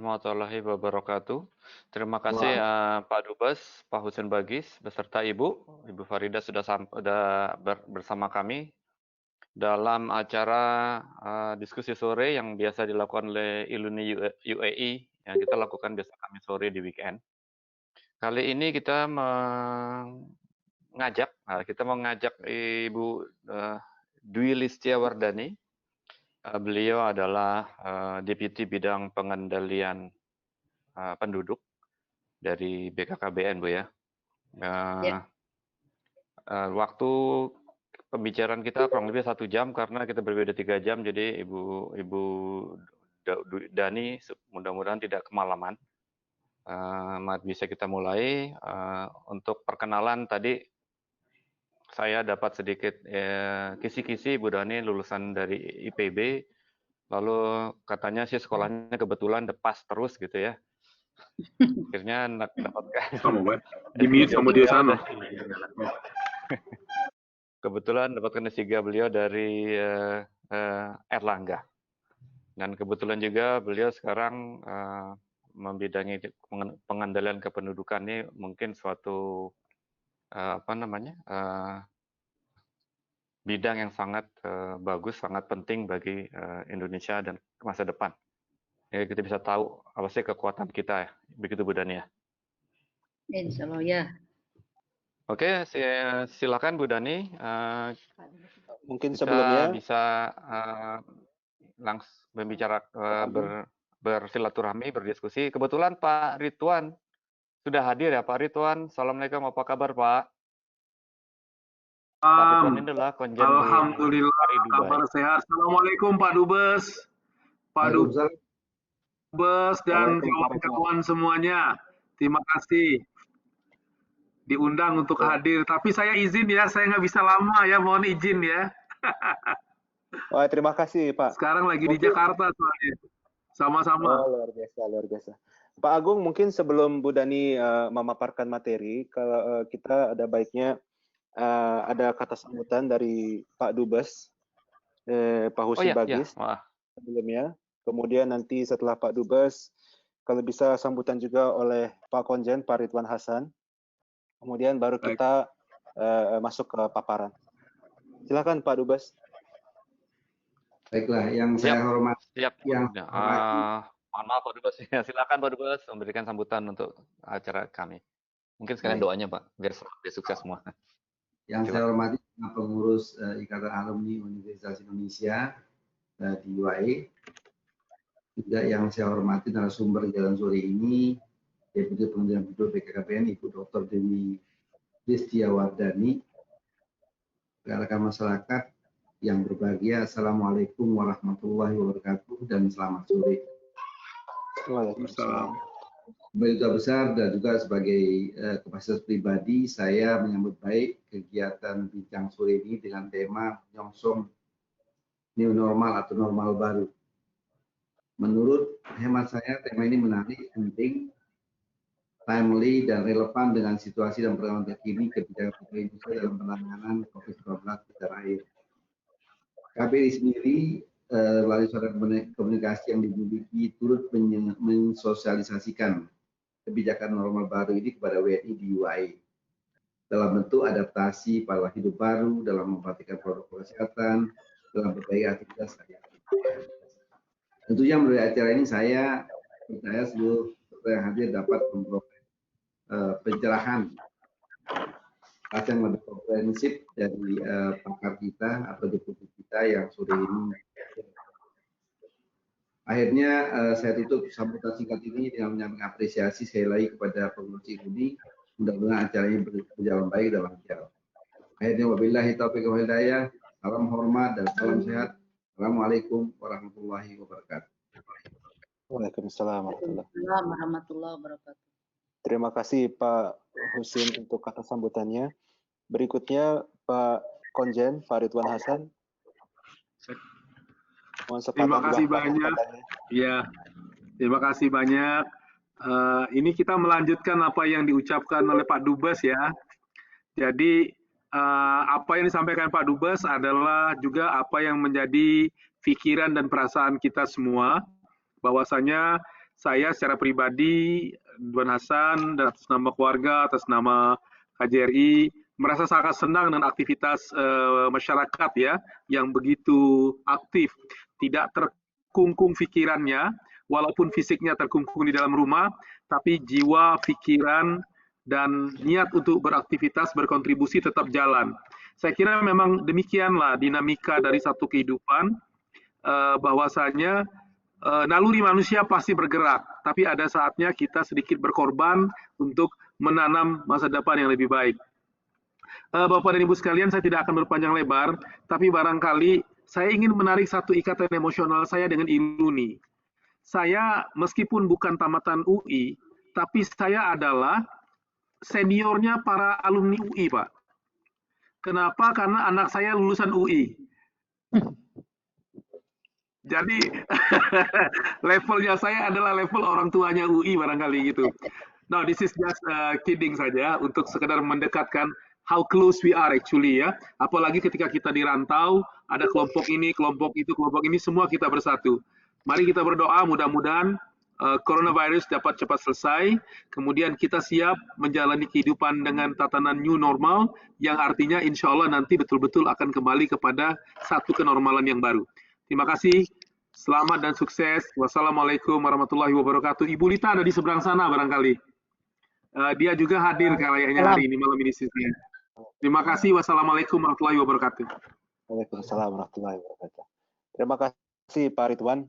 warahmatullahi wabarakatuh. Terima kasih Wah, Pak Dubes, Pak Husin Bagis, beserta Ibu Farida sudah bersama kami dalam acara diskusi sore yang biasa dilakukan oleh Iluni UAE yang kita lakukan biasa kami sore di weekend. Kali ini kita mengajak Ibu Dwi Listiawardani. Beliau adalah Deputi Bidang Pengendalian Penduduk dari BKKBN, Bu ya. Ya. Waktu pembicaraan kita kurang lebih 1 jam karena kita berbeda 3 jam, jadi Ibu Dani mudah-mudahan tidak kemalaman. Bisa kita mulai. Untuk perkenalan tadi saya dapat sedikit kisi-kisi Bu Dani lulusan dari IPB, lalu katanya sih sekolahnya kebetulan pas terus gitu ya. Akhirnya dapatkan di mute sama dia sana. Kebetulan dapatkan S3 beliau dari Erlangga. Dan kebetulan juga beliau sekarang membidangi pengendalian kependudukan ini mungkin suatu bidang yang sangat bagus, sangat penting bagi Indonesia dan masa depan. Ya, kita bisa tahu apa sih kekuatan kita ya. Begitu Bu Dani ya. Insya Allah ya. Oke, silakan Bu Dani. Mungkin Kita sebelumnya bisa langsung berbicara, bersilaturahmi, berdiskusi. Kebetulan Pak Ridwan sudah hadir ya, Pak Ridwan. Assalamualaikum, apa kabar Pak? Pak Ridwan ini adalah konjen Alhamdulillah, di Dubai. kabar sehat. Assalamualaikum Pak Dubes, Pak Dubes dan kawan-kawan semuanya. Terima kasih diundang untuk hadir. Tapi saya izin ya, saya nggak bisa lama ya, mohon izin ya. Wah, terima kasih Pak. Sekarang lagi di Jakarta soalnya. Sama-sama. Oh, luar biasa. Pak Agung, mungkin sebelum Bu Dani memaparkan materi, kalau kita ada baiknya ada kata sambutan dari Pak Dubes, Pak Husin Bagis sebelumnya. Kemudian nanti setelah Pak Dubes, kalau bisa sambutan juga oleh Pak Konjen, Pak Ridwan Hasan. Kemudian baru kita masuk ke paparan. Silakan Pak Dubes. Baiklah, yang saya hormati. Mohon maaf Pak Dubes. Silakan Pak Dubes memberikan sambutan untuk acara kami. Mungkin sekalian doanya Pak, biar sukses semua. Yang saya hormati pengurus Ikatan Alumni Universitas Indonesia di UAE. Juga yang saya hormati narasumber jalan sore ini, Deputi Pengendalian Penduduk BKKBN, Ibu Dr. Dewi Listiawardani, rekan masyarakat yang berbahagia, Assalamualaikum warahmatullahi wabarakatuh dan selamat sore. Waalaikumsalam. Sebagai duta besar dan juga sebagai kapasitas pribadi, saya menyambut baik kegiatan bincang sore ini dengan tema menyongsong new normal atau normal baru. Menurut hemat saya, tema ini menarik, penting, timely, dan relevan dengan situasi dan perkembangan terkini kebijakan Indonesia dalam penanganan COVID-19 di tanah air. KBRI sendiri melalui saluran komunikasi yang dimiliki turut mensosialisasikan kebijakan normal baru ini kepada WNI di UAE dalam bentuk adaptasi pola hidup baru, dalam memperhatikan protokol kesehatan, dalam berbagai aktivitas sehari-hari. Tentunya melalui acara ini saya percaya seluruh yang hadir dapat memperoleh pencerahan yang lebih komprehensif dari pakar kita atau deputi kita yang sore ini. Akhirnya saya tutup sambutan singkat ini dengan menyampaikan apresiasi sekali lagi kepada pengurus ini. Mudah-mudahan acara ini berjalan baik dan lancar. Akhirnya wabillahi taufiq wal hidayah. Salam hormat dan salam sehat. Assalamualaikum warahmatullahi wabarakatuh. Waalaikumsalam warahmatullahi wabarakatuh. Terima kasih Pak Husin untuk kata sambutannya. Berikutnya Pak Konjen, Pak Ridwan Hasan. Terima kasih banyak. Ya, terima kasih banyak. Ini kita melanjutkan apa yang diucapkan oleh Pak Dubes ya. Jadi apa yang disampaikan Pak Dubes adalah juga apa yang menjadi pikiran dan perasaan kita semua, bahwasanya saya secara pribadi, Duan Hasan, dan atas nama keluarga, atas nama KJRI, merasa sangat senang dengan aktivitas masyarakat ya, yang begitu aktif, tidak terkungkung pikirannya, walaupun fisiknya terkungkung di dalam rumah, tapi jiwa, pikiran, dan niat untuk beraktivitas, berkontribusi tetap jalan. Saya kira memang demikianlah dinamika dari satu kehidupan, bahwasanya naluri manusia pasti bergerak, tapi ada saatnya kita sedikit berkorban untuk menanam masa depan yang lebih baik. Bapak dan Ibu sekalian, saya tidak akan berpanjang lebar, tapi barangkali saya ingin menarik satu ikatan emosional saya dengan ILUNI. Saya meskipun bukan tamatan UI, tapi saya adalah seniornya para alumni UI, Pak. Kenapa? Karena anak saya lulusan UI. Jadi levelnya saya adalah level orang tuanya UI barangkali gitu. Now this is just kidding saja untuk sekedar mendekatkan how close we are actually ya. Apalagi ketika kita di rantau, ada kelompok ini, kelompok itu, kelompok ini, semua kita bersatu. Mari kita berdoa mudah-mudahan coronavirus dapat cepat selesai, kemudian kita siap menjalani kehidupan dengan tatanan new normal, yang artinya insya Allah nanti betul-betul akan kembali kepada satu kenormalan yang baru. Terima kasih, selamat dan sukses. Wassalamualaikum warahmatullahi wabarakatuh. Ibu Lita ada di seberang sana barangkali. Dia juga hadir kayaknya hari ini, malam ini sih. Terima kasih, wassalamualaikum warahmatullahi wabarakatuh. Waalaikumsalam warahmatullahi wabarakatuh. Terima kasih Pak Ridwan.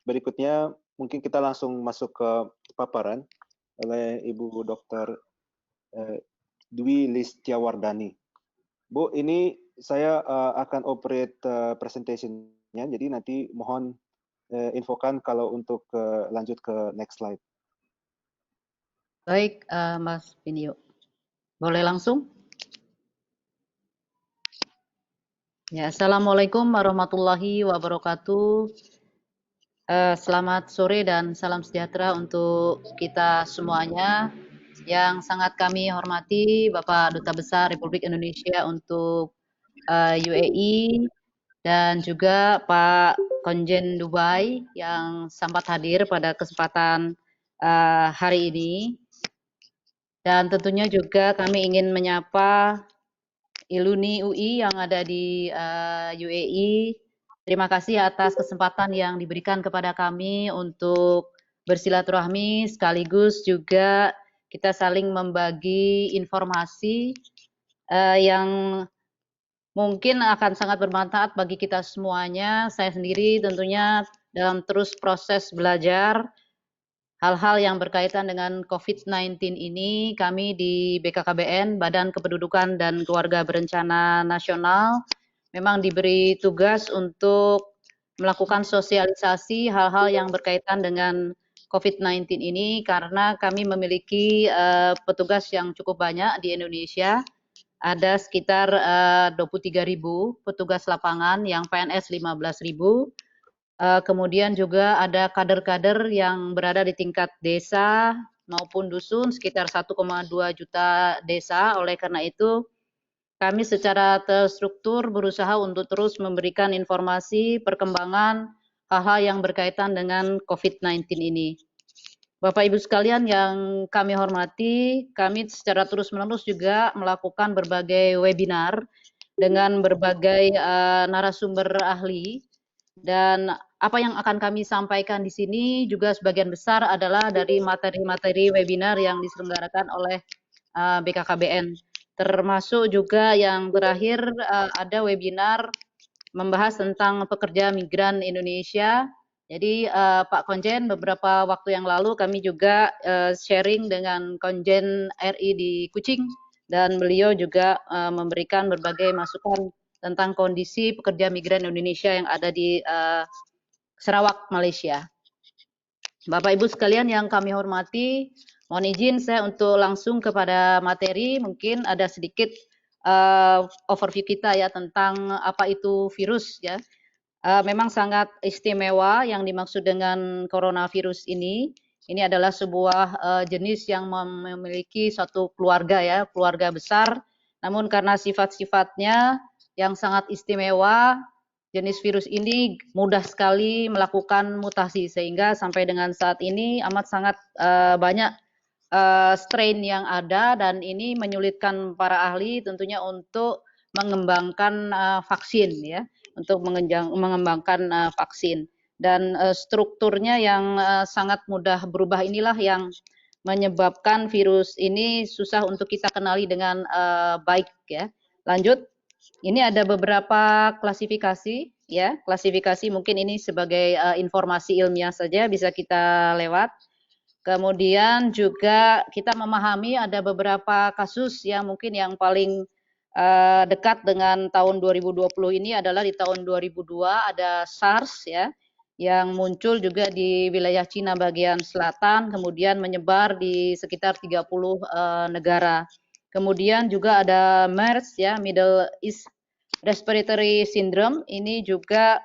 Berikutnya mungkin kita langsung masuk ke paparan oleh Ibu Dr. Dwi Listiawardani. Bu, ini saya akan operate presentation-nya, jadi nanti mohon infokan kalau untuk lanjut ke next slide. Baik, Mas Pinio. Boleh langsung? Ya, Assalamualaikum warahmatullahi wabarakatuh. Selamat sore dan salam sejahtera untuk kita semuanya. Yang sangat kami hormati Bapak Duta Besar Republik Indonesia untuk UAE dan juga Pak Konjen Dubai yang sempat hadir pada kesempatan hari ini. Dan tentunya juga kami ingin menyapa ILUNI UI yang ada di UAE. Terima kasih atas kesempatan yang diberikan kepada kami untuk bersilaturahmi, sekaligus juga kita saling membagi informasi yang mungkin akan sangat bermanfaat bagi kita semuanya. Saya sendiri tentunya dalam terus proses belajar hal-hal yang berkaitan dengan COVID-19 ini, kami di BKKBN, Badan Kependudukan dan Keluarga Berencana Nasional, memang diberi tugas untuk melakukan sosialisasi hal-hal yang berkaitan dengan COVID-19 ini, karena kami memiliki petugas yang cukup banyak di Indonesia. Ada sekitar 23.000 petugas lapangan, yang PNS 15.000. Kemudian juga ada kader-kader yang berada di tingkat desa maupun dusun, sekitar 1,2 juta desa. Oleh karena itu, kami secara terstruktur berusaha untuk terus memberikan informasi perkembangan hal-hal yang berkaitan dengan COVID-19 ini. Bapak Ibu sekalian yang kami hormati, kami secara terus-menerus juga melakukan berbagai webinar dengan berbagai narasumber ahli, dan apa yang akan kami sampaikan di sini juga sebagian besar adalah dari materi-materi webinar yang diselenggarakan oleh BKKBN. Termasuk juga yang terakhir ada webinar membahas tentang pekerja migran Indonesia. Jadi Pak Konjen, beberapa waktu yang lalu kami juga sharing dengan Konjen RI di Kuching, dan beliau juga memberikan berbagai masukan tentang kondisi pekerja migran Indonesia yang ada di Sarawak, Malaysia. Bapak Ibu sekalian yang kami hormati, mohon izin saya untuk langsung kepada materi. Mungkin ada sedikit overview kita ya tentang apa itu virus ya. Memang sangat istimewa yang dimaksud dengan coronavirus ini. Ini adalah sebuah jenis yang memiliki suatu keluarga ya, keluarga besar. Namun karena sifat-sifatnya yang sangat istimewa, jenis virus ini mudah sekali melakukan mutasi sehingga sampai dengan saat ini amat sangat banyak strain yang ada dan ini menyulitkan para ahli tentunya untuk mengembangkan vaksin ya, untuk mengembangkan vaksin dan strukturnya yang sangat mudah berubah inilah yang menyebabkan virus ini susah untuk kita kenali dengan baik ya. Lanjut. Ini ada beberapa klasifikasi ya, klasifikasi mungkin ini sebagai informasi ilmiah saja bisa kita lewat. Kemudian juga kita memahami ada beberapa kasus yang mungkin yang paling dekat dengan tahun 2020 ini adalah di tahun 2002 ada SARS ya, yang muncul juga di wilayah Cina bagian selatan, kemudian menyebar di sekitar 30 negara. Kemudian juga ada MERS ya, Middle East Respiratory Syndrome. Ini juga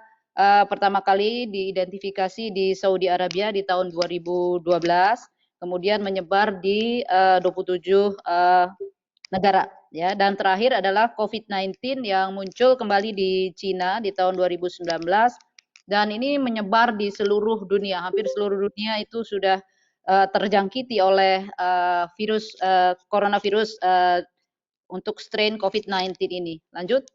pertama kali diidentifikasi di Saudi Arabia di tahun 2012, kemudian menyebar di 27 negara ya. Dan terakhir adalah COVID-19 yang muncul kembali di Cina di tahun 2019 dan ini menyebar di seluruh dunia. Hampir seluruh dunia itu sudah terjangkiti oleh virus coronavirus untuk strain COVID-19 ini. Lanjut.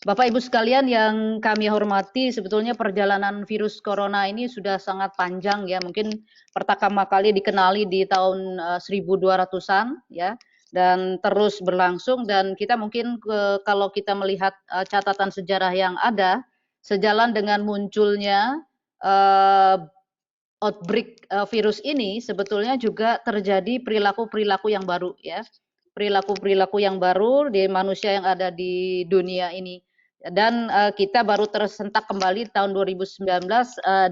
Bapak Ibu sekalian yang kami hormati, sebetulnya perjalanan virus corona ini sudah sangat panjang ya. Mungkin pertama kali dikenali di tahun 1200-an ya dan terus berlangsung dan kita mungkin kalau kita melihat catatan sejarah yang ada sejalan dengan munculnya outbreak virus ini sebetulnya juga terjadi perilaku-perilaku yang baru ya. Perilaku-perilaku yang baru di manusia yang ada di dunia ini. Dan kita baru tersentak kembali tahun 2019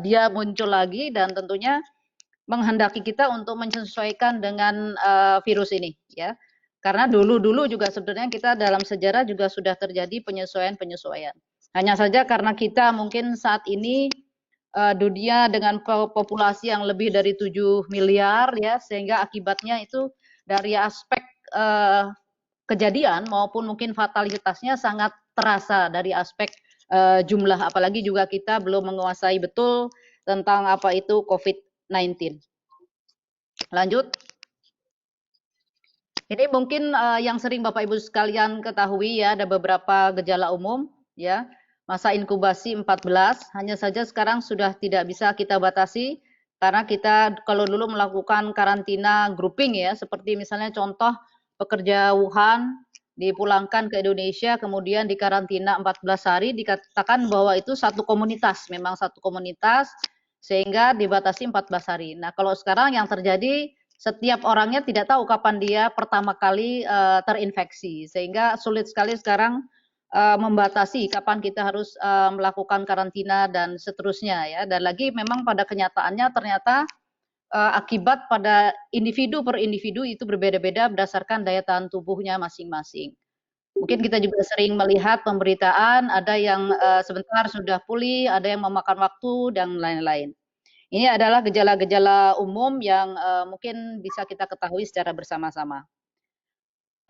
dia muncul lagi dan tentunya menghendaki kita untuk menyesuaikan dengan virus ini ya. Karena dulu juga sebenarnya kita dalam sejarah juga sudah terjadi penyesuaian-penyesuaian. Hanya saja karena kita mungkin saat ini dunia dengan populasi yang lebih dari 7 miliar ya, sehingga akibatnya itu dari aspek kejadian maupun mungkin fatalitasnya sangat terasa dari aspek jumlah, apalagi juga kita belum menguasai betul tentang apa itu COVID-19. Lanjut. Ini mungkin yang sering Bapak Ibu sekalian ketahui ya, ada beberapa gejala umum ya. Masa inkubasi 14, hanya saja sekarang sudah tidak bisa kita batasi karena kita kalau dulu melakukan karantina grouping ya, seperti misalnya contoh pekerja Wuhan dipulangkan ke Indonesia kemudian dikarantina 14 hari dikatakan bahwa itu satu komunitas, memang satu komunitas sehingga dibatasi 14 hari. Nah, kalau sekarang yang terjadi setiap orangnya tidak tahu kapan dia pertama kali terinfeksi sehingga sulit sekali sekarang membatasi kapan kita harus melakukan karantina dan seterusnya ya. Dan lagi memang pada kenyataannya ternyata akibat pada individu per individu itu berbeda-beda berdasarkan daya tahan tubuhnya masing-masing. Mungkin kita juga sering melihat pemberitaan ada yang sebentar sudah pulih, ada yang memakan waktu dan lain-lain. Ini adalah gejala-gejala umum yang mungkin bisa kita ketahui secara bersama-sama.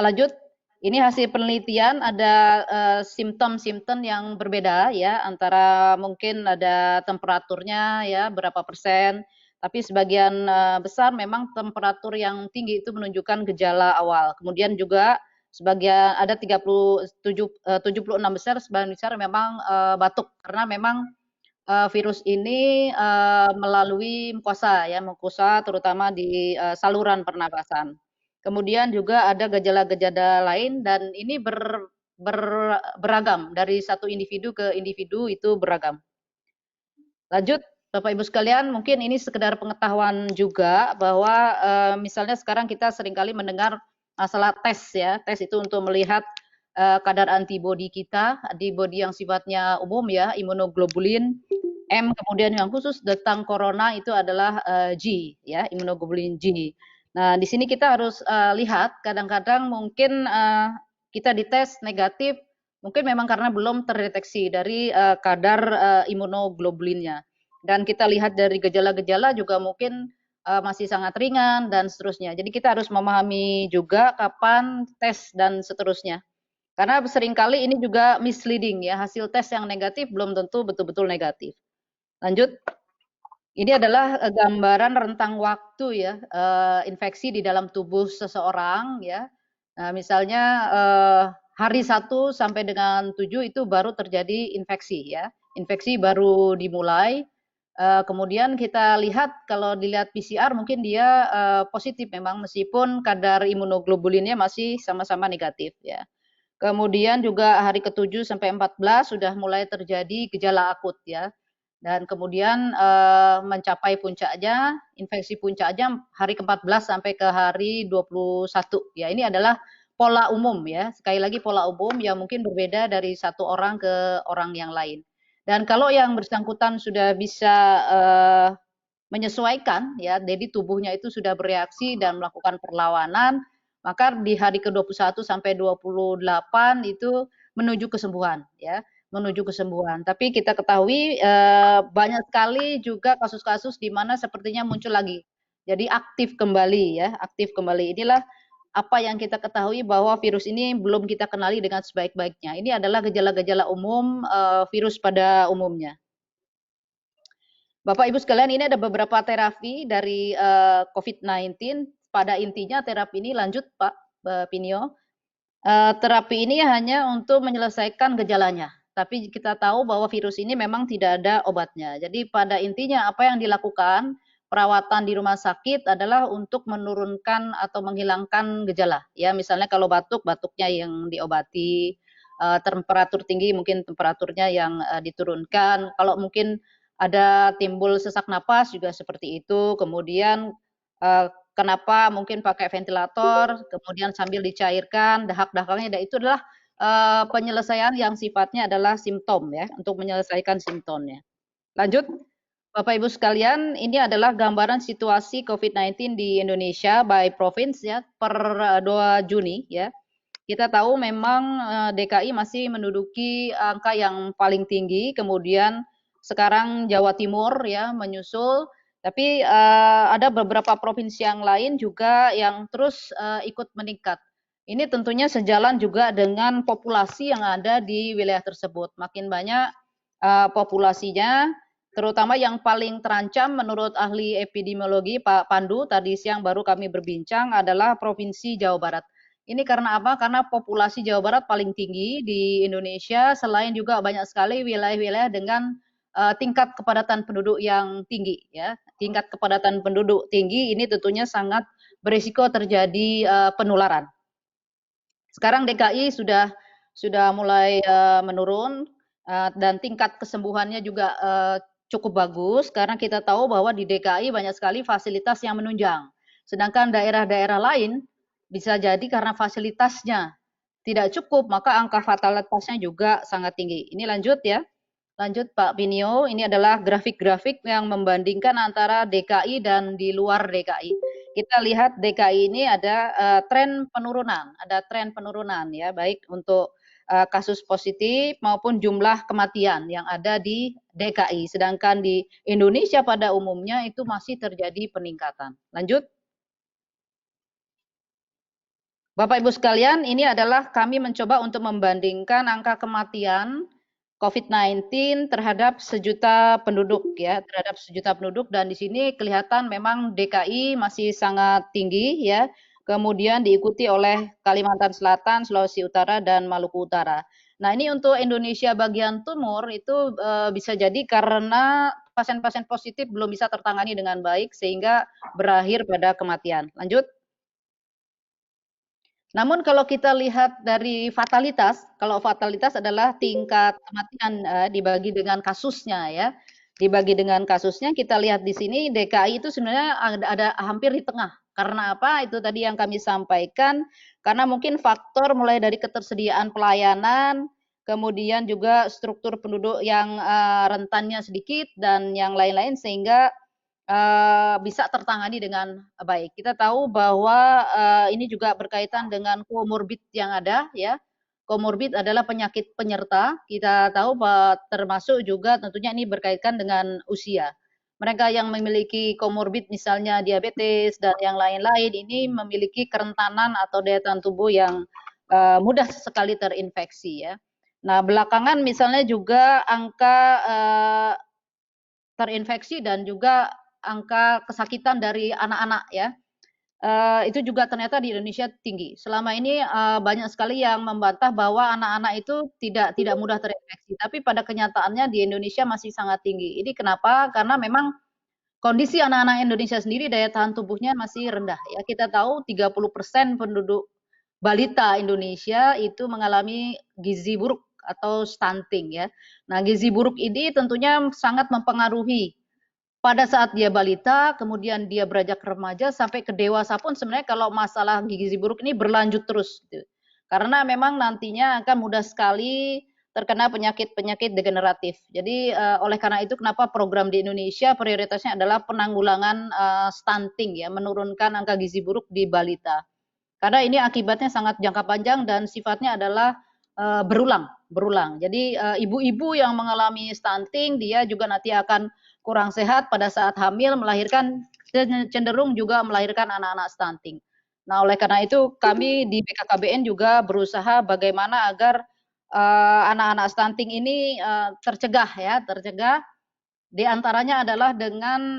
Lanjut. Ini hasil penelitian ada simptom-simptom yang berbeda ya, antara mungkin ada temperaturnya ya berapa persen, tapi sebagian besar memang temperatur yang tinggi itu menunjukkan gejala awal. Kemudian juga sebagian ada 76 besar, sebagian besar memang batuk karena memang virus ini melalui mukosa ya, mukosa terutama di saluran pernapasan. Kemudian juga ada gejala-gejala lain dan ini beragam dari satu individu ke individu itu beragam. Lanjut, Bapak Ibu sekalian, mungkin ini sekedar pengetahuan juga bahwa misalnya sekarang kita seringkali mendengar masalah tes ya, tes itu untuk melihat kadar antibodi kita, antibodi yang sifatnya umum ya, imunoglobulin M, kemudian yang khusus tentang corona itu adalah G ya, imunoglobulin G. Nah, di sini kita harus lihat kadang-kadang mungkin kita dites negatif, mungkin memang karena belum terdeteksi dari kadar imunoglobulinnya. Dan kita lihat dari gejala-gejala juga mungkin masih sangat ringan dan seterusnya. Jadi kita harus memahami juga kapan tes dan seterusnya. Karena seringkali ini juga misleading ya, hasil tes yang negatif belum tentu betul-betul negatif. Lanjut. Ini adalah gambaran rentang waktu ya, infeksi di dalam tubuh seseorang ya. Nah, misalnya hari 1 sampai dengan 7 itu baru terjadi infeksi ya. Infeksi baru dimulai. Kemudian kita lihat kalau dilihat PCR mungkin dia positif memang meskipun kadar imunoglobulinnya masih sama-sama negatif ya. Kemudian juga hari ke-7 sampai 14 sudah mulai terjadi gejala akut ya. Dan kemudian mencapai puncaknya, infeksi puncaknya hari ke-14 sampai ke hari 21. Ya, ini adalah pola umum ya. Sekali lagi pola umum yang mungkin berbeda dari satu orang ke orang yang lain. Dan kalau yang bersangkutan sudah bisa menyesuaikan ya, jadi tubuhnya itu sudah bereaksi dan melakukan perlawanan, maka di hari ke-21 sampai 28 itu menuju kesembuhan ya, menuju kesembuhan. Tapi kita ketahui banyak sekali juga kasus-kasus di mana sepertinya muncul lagi. Jadi aktif kembali ya, aktif kembali. Inilah apa yang kita ketahui bahwa virus ini belum kita kenali dengan sebaik-baiknya. Ini adalah gejala-gejala umum virus pada umumnya. Bapak Ibu sekalian, ini ada beberapa terapi dari COVID-19. Pada intinya terapi ini lanjut Pak Pinio. Terapi ini hanya untuk menyelesaikan gejalanya. Tapi kita tahu bahwa virus ini memang tidak ada obatnya. Jadi pada intinya apa yang dilakukan perawatan di rumah sakit adalah untuk menurunkan atau menghilangkan gejala. Ya, misalnya kalau batuk, batuknya yang diobati. Temperatur tinggi mungkin temperaturnya yang diturunkan. Kalau mungkin ada timbul sesak napas juga seperti itu. Kemudian kenapa mungkin pakai ventilator, kemudian sambil dicairkan, dahak-dahaknya, itu adalah penyelesaian yang sifatnya adalah simptom ya, untuk menyelesaikan simptomnya. Lanjut, Bapak Ibu sekalian, ini adalah gambaran situasi COVID-19 di Indonesia by province ya, per 2 Juni ya. Kita tahu memang DKI masih menduduki angka yang paling tinggi, kemudian sekarang Jawa Timur ya menyusul, tapi ada beberapa provinsi yang lain juga yang terus ikut meningkat. Ini tentunya sejalan juga dengan populasi yang ada di wilayah tersebut. Makin banyak populasinya, terutama yang paling terancam menurut ahli epidemiologi Pak Pandu, tadi siang baru kami berbincang adalah Provinsi Jawa Barat. Ini karena apa? Karena populasi Jawa Barat paling tinggi di Indonesia, selain juga banyak sekali wilayah-wilayah dengan tingkat kepadatan penduduk yang tinggi ya. Tingkat kepadatan penduduk tinggi ini tentunya sangat berisiko terjadi penularan. Sekarang DKI sudah mulai menurun dan tingkat kesembuhannya juga cukup bagus karena kita tahu bahwa di DKI banyak sekali fasilitas yang menunjang. Sedangkan daerah-daerah lain bisa jadi karena fasilitasnya tidak cukup, maka angka fatalitasnya juga sangat tinggi. Ini lanjut ya. Lanjut Pak Pinio, ini adalah grafik-grafik yang membandingkan antara DKI dan di luar DKI. Kita lihat DKI ini ada tren penurunan ya, baik untuk kasus positif maupun jumlah kematian yang ada di DKI. Sedangkan di Indonesia pada umumnya itu masih terjadi peningkatan. Lanjut. Bapak Ibu sekalian, ini adalah kami mencoba untuk membandingkan angka kematian COVID-19 terhadap sejuta penduduk ya, terhadap sejuta penduduk, dan di sini kelihatan memang DKI masih sangat tinggi ya. Kemudian diikuti oleh Kalimantan Selatan, Sulawesi Utara dan Maluku Utara. Nah, ini untuk Indonesia bagian timur itu bisa jadi karena pasien-pasien positif belum bisa tertangani dengan baik sehingga berakhir pada kematian. Lanjut. Namun kalau kita lihat dari fatalitas, kalau fatalitas adalah tingkat kematian dibagi dengan kasusnya ya. Dibagi dengan kasusnya, kita lihat di sini DKI itu sebenarnya ada hampir di tengah. Karena apa? Itu tadi yang kami sampaikan, karena mungkin faktor mulai dari ketersediaan pelayanan, kemudian juga struktur penduduk yang rentannya sedikit dan yang lain-lain sehingga bisa tertangani dengan baik. Kita tahu bahwa ini juga berkaitan dengan komorbid yang ada ya. Komorbid adalah penyakit penyerta. Kita tahu bahwa termasuk juga tentunya ini berkaitan dengan usia. Mereka yang memiliki komorbid misalnya diabetes dan yang lain-lain ini memiliki kerentanan atau daya tahan tubuh yang mudah sekali terinfeksi ya. Nah, belakangan misalnya juga angka terinfeksi dan juga angka kesakitan dari anak-anak ya. Itu juga ternyata di Indonesia tinggi. Selama ini banyak sekali yang membantah bahwa anak-anak itu tidak mudah terinfeksi, tapi pada kenyataannya di Indonesia masih sangat tinggi. Ini kenapa? Karena memang kondisi anak-anak Indonesia sendiri daya tahan tubuhnya masih rendah ya. Kita tahu 30% penduduk balita Indonesia itu mengalami gizi buruk atau stunting ya. Nah, gizi buruk ini tentunya sangat mempengaruhi pada saat dia balita, kemudian dia beranjak remaja sampai ke dewasa pun sebenarnya kalau masalah gizi buruk ini berlanjut terus gitu. Karena memang nantinya akan mudah sekali terkena penyakit-penyakit degeneratif. Jadi oleh karena itu kenapa program di Indonesia prioritasnya adalah penanggulangan stunting ya, menurunkan angka gizi buruk di balita. Karena ini akibatnya sangat jangka panjang dan sifatnya adalah berulang. Jadi ibu-ibu yang mengalami stunting dia juga nanti akan kurang sehat pada saat hamil, melahirkan cenderung juga melahirkan anak-anak stunting. Nah, oleh karena itu kami di BKKBN juga berusaha bagaimana agar anak-anak stunting ini tercegah. Di antaranya adalah dengan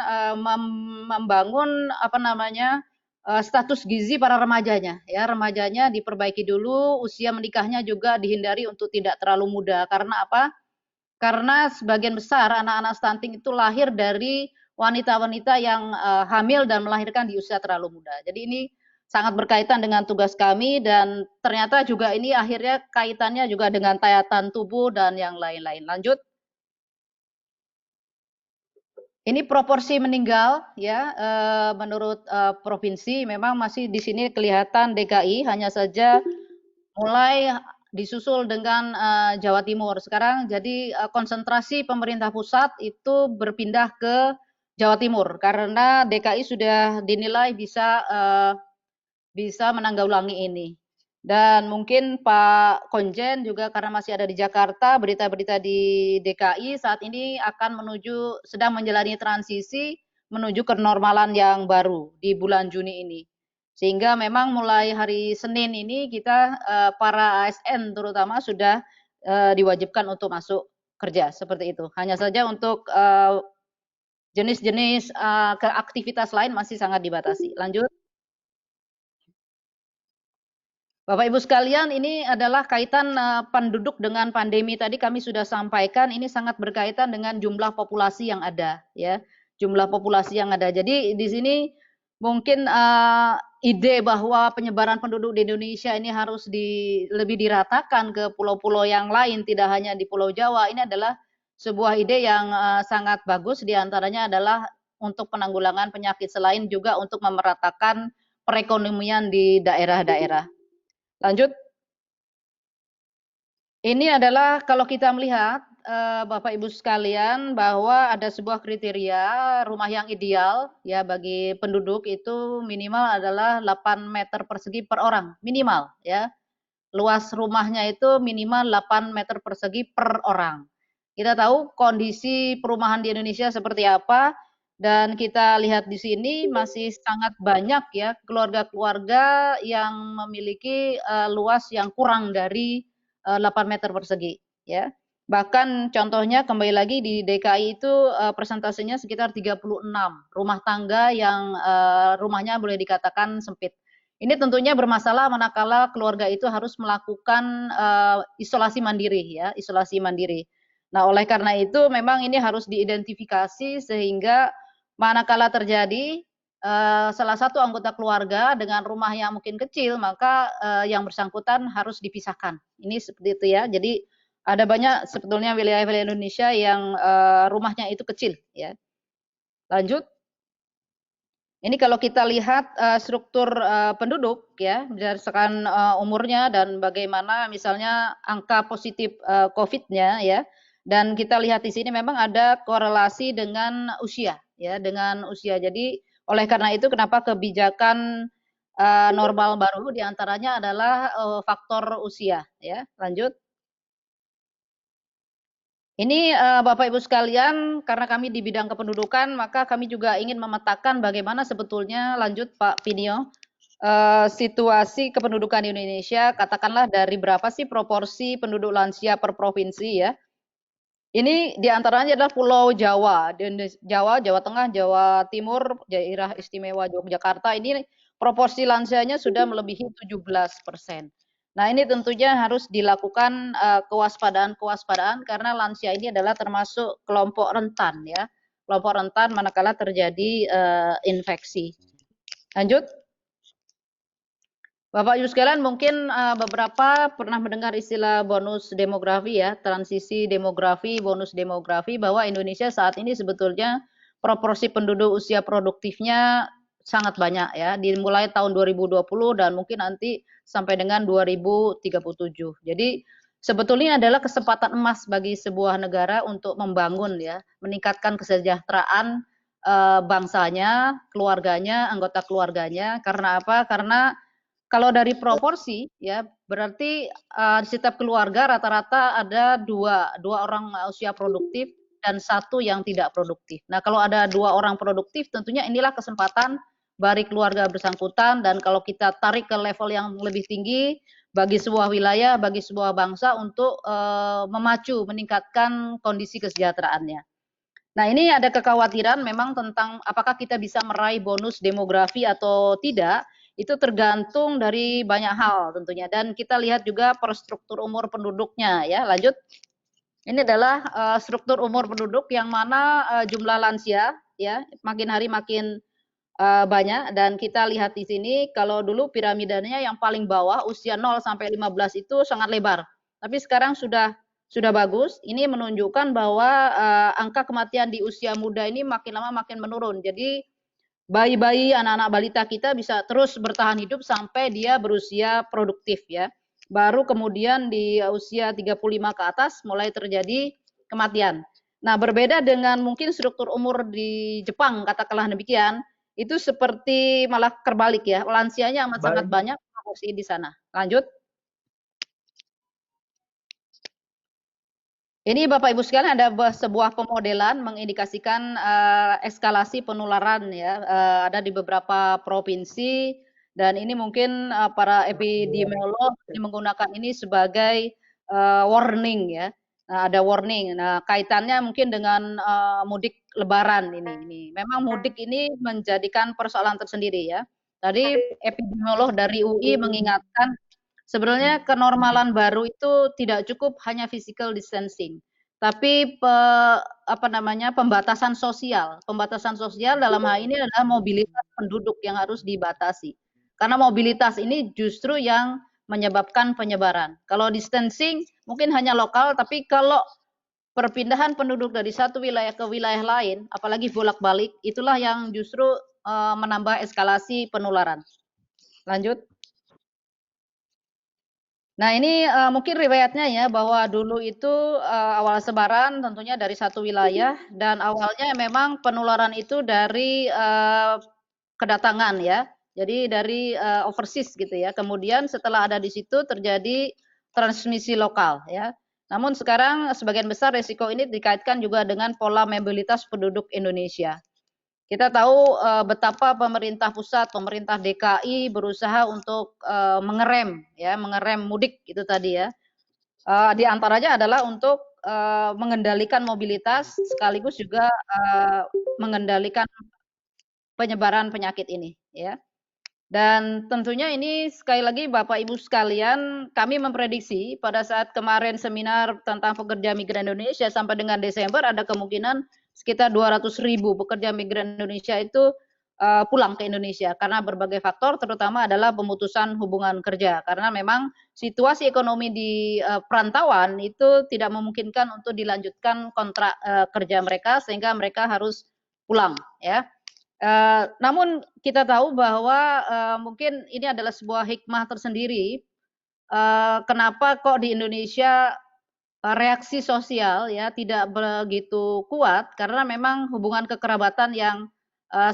membangun status gizi para remajanya. Ya, remajanya diperbaiki dulu, usia menikahnya juga dihindari untuk tidak terlalu muda. Karena apa? Karena sebagian besar anak-anak stunting itu lahir dari wanita-wanita yang hamil dan melahirkan di usia terlalu muda. Jadi ini sangat berkaitan dengan tugas kami dan ternyata juga ini akhirnya kaitannya juga dengan daya tahan tubuh dan yang lain-lain. Lanjut. Ini proporsi meninggal ya menurut provinsi memang masih di sini kelihatan DKI hanya saja mulai disusul dengan Jawa Timur. Sekarang jadi konsentrasi pemerintah pusat itu berpindah ke Jawa Timur karena DKI sudah dinilai bisa menanggulangi ini. Dan mungkin Pak Konjen juga karena masih ada di Jakarta, berita-berita di DKI saat ini akan sedang menjalani transisi menuju kenormalan yang baru di bulan Juni ini. Sehingga memang mulai hari Senin ini kita para ASN terutama sudah diwajibkan untuk masuk kerja seperti itu. Hanya saja untuk jenis-jenis aktivitas lain masih sangat dibatasi. Lanjut. Bapak Ibu sekalian, ini adalah kaitan penduduk dengan pandemi tadi kami sudah sampaikan, ini sangat berkaitan dengan jumlah populasi yang ada ya. Jumlah populasi yang ada. Jadi di sini mungkin ide bahwa penyebaran penduduk di Indonesia ini harus lebih diratakan ke pulau-pulau yang lain, tidak hanya di Pulau Jawa. Ini adalah sebuah ide yang sangat bagus, diantaranya adalah untuk penanggulangan penyakit selain juga untuk memeratakan perekonomian di daerah-daerah. Lanjut. Ini adalah kalau kita melihat Bapak Ibu sekalian bahwa ada sebuah kriteria rumah yang ideal ya bagi penduduk itu minimal adalah 8 meter persegi per orang, minimal ya. Luas rumahnya itu minimal 8 meter persegi per orang. Kita tahu kondisi perumahan di Indonesia seperti apa dan kita lihat di sini masih sangat banyak ya keluarga-keluarga yang memiliki luas yang kurang dari 8 meter persegi ya. Bahkan contohnya kembali lagi di DKI itu persentasenya sekitar 36 rumah tangga yang rumahnya boleh dikatakan sempit. Ini tentunya bermasalah manakala keluarga itu harus melakukan isolasi mandiri ya, isolasi mandiri. Nah, oleh karena itu memang ini harus diidentifikasi sehingga manakala terjadi salah satu anggota keluarga dengan rumah yang mungkin kecil, maka yang bersangkutan harus dipisahkan. Ini seperti itu ya. Jadi ada banyak sebetulnya wilayah-wilayah Indonesia yang rumahnya itu kecil ya. Lanjut. Ini kalau kita lihat struktur penduduk ya berdasarkan umurnya dan bagaimana misalnya angka positif COVID-nya ya. Dan kita lihat di sini memang ada korelasi dengan usia ya, dengan usia. Jadi oleh karena itu kenapa kebijakan normal baru diantaranya adalah faktor usia ya. Lanjut. Ini Bapak Ibu sekalian, karena kami di bidang kependudukan, maka kami juga ingin memetakan bagaimana sebetulnya lanjut Pak Pinio, situasi kependudukan di Indonesia, katakanlah dari berapa sih proporsi penduduk lansia per provinsi ya. Ini diantaranya adalah Pulau Jawa, Jawa, Jawa Tengah, Jawa Timur, daerah istimewa Yogyakarta, ini proporsi lansianya sudah melebihi 17%. Nah ini tentunya harus dilakukan kewaspadaan karena lansia ini adalah termasuk kelompok rentan ya, kelompok rentan manakala terjadi infeksi. Lanjut. Bapak Ibu sekalian mungkin beberapa pernah mendengar istilah bonus demografi ya, transisi demografi, bonus demografi, bahwa Indonesia saat ini sebetulnya proporsi penduduk usia produktifnya sangat banyak ya, dimulai tahun 2020 dan mungkin nanti sampai dengan 2037. Jadi sebetulnya adalah kesempatan emas bagi sebuah negara untuk membangun ya, meningkatkan kesejahteraan bangsanya, keluarganya, anggota keluarganya. Karena apa? Karena kalau dari proporsi ya berarti di setiap keluarga rata-rata ada dua orang usia produktif dan satu yang tidak produktif. Nah kalau ada 2 orang produktif tentunya inilah kesempatan bagi keluarga bersangkutan, dan kalau kita tarik ke level yang lebih tinggi bagi sebuah wilayah, bagi sebuah bangsa untuk memacu, meningkatkan kondisi kesejahteraannya. Nah ini ada kekhawatiran memang tentang apakah kita bisa meraih bonus demografi atau tidak, itu tergantung dari banyak hal tentunya, dan kita lihat juga per struktur umur penduduknya ya. Lanjut. Ini adalah struktur umur penduduk yang mana jumlah lansia ya makin hari makin banyak, dan kita lihat di sini kalau dulu piramidanya yang paling bawah usia 0 sampai 15 itu sangat lebar. Tapi sekarang sudah bagus. Ini menunjukkan bahwa angka kematian di usia muda ini makin lama makin menurun. Jadi bayi-bayi, anak-anak balita kita bisa terus bertahan hidup sampai dia berusia produktif ya. Baru kemudian di usia 35 ke atas mulai terjadi kematian. Nah, berbeda dengan mungkin struktur umur di Jepang, katakanlah demikian, itu seperti malah terbalik ya. Lansianya amat sangat banyak proporsi di sana. Lanjut. Ini Bapak Ibu sekalian ada sebuah pemodelan mengindikasikan eskalasi penularan ya, ada di beberapa provinsi, dan ini mungkin para epidemiolog menggunakan ini sebagai warning ya. Nah, ada warning. Nah, kaitannya mungkin dengan mudik lebaran ini. Memang mudik ini menjadikan persoalan tersendiri ya. Tadi epidemiolog dari UI mengingatkan sebenarnya kenormalan baru itu tidak cukup hanya physical distancing, tapi pembatasan sosial. Pembatasan sosial dalam hal ini adalah mobilitas penduduk yang harus dibatasi. Karena mobilitas ini justru yang menyebabkan penyebaran. Kalau distancing mungkin hanya lokal, tapi kalau perpindahan penduduk dari satu wilayah ke wilayah lain, apalagi bolak-balik, itulah yang justru menambah eskalasi penularan. Lanjut. Nah ini mungkin riwayatnya ya, bahwa dulu itu awal sebaran tentunya dari satu wilayah, dan awalnya memang penularan itu dari kedatangan ya, jadi dari overseas gitu ya. Kemudian setelah ada di situ terjadi transmisi lokal ya. Namun sekarang sebagian besar resiko ini dikaitkan juga dengan pola mobilitas penduduk Indonesia. Kita tahu betapa pemerintah pusat, pemerintah DKI berusaha untuk mengerem mudik itu tadi ya. Di antaranya adalah untuk mengendalikan mobilitas sekaligus juga mengendalikan penyebaran penyakit ini ya. Dan tentunya ini sekali lagi Bapak Ibu sekalian, kami memprediksi pada saat kemarin seminar tentang pekerja migran Indonesia sampai dengan Desember ada kemungkinan sekitar 200.000 pekerja migran Indonesia itu pulang ke Indonesia karena berbagai faktor, terutama adalah pemutusan hubungan kerja, karena memang situasi ekonomi di perantauan itu tidak memungkinkan untuk dilanjutkan kontrak kerja mereka, sehingga mereka harus pulang ya. Namun kita tahu bahwa mungkin ini adalah sebuah hikmah tersendiri, kenapa kok di Indonesia reaksi sosial ya tidak begitu kuat, karena memang hubungan kekerabatan yang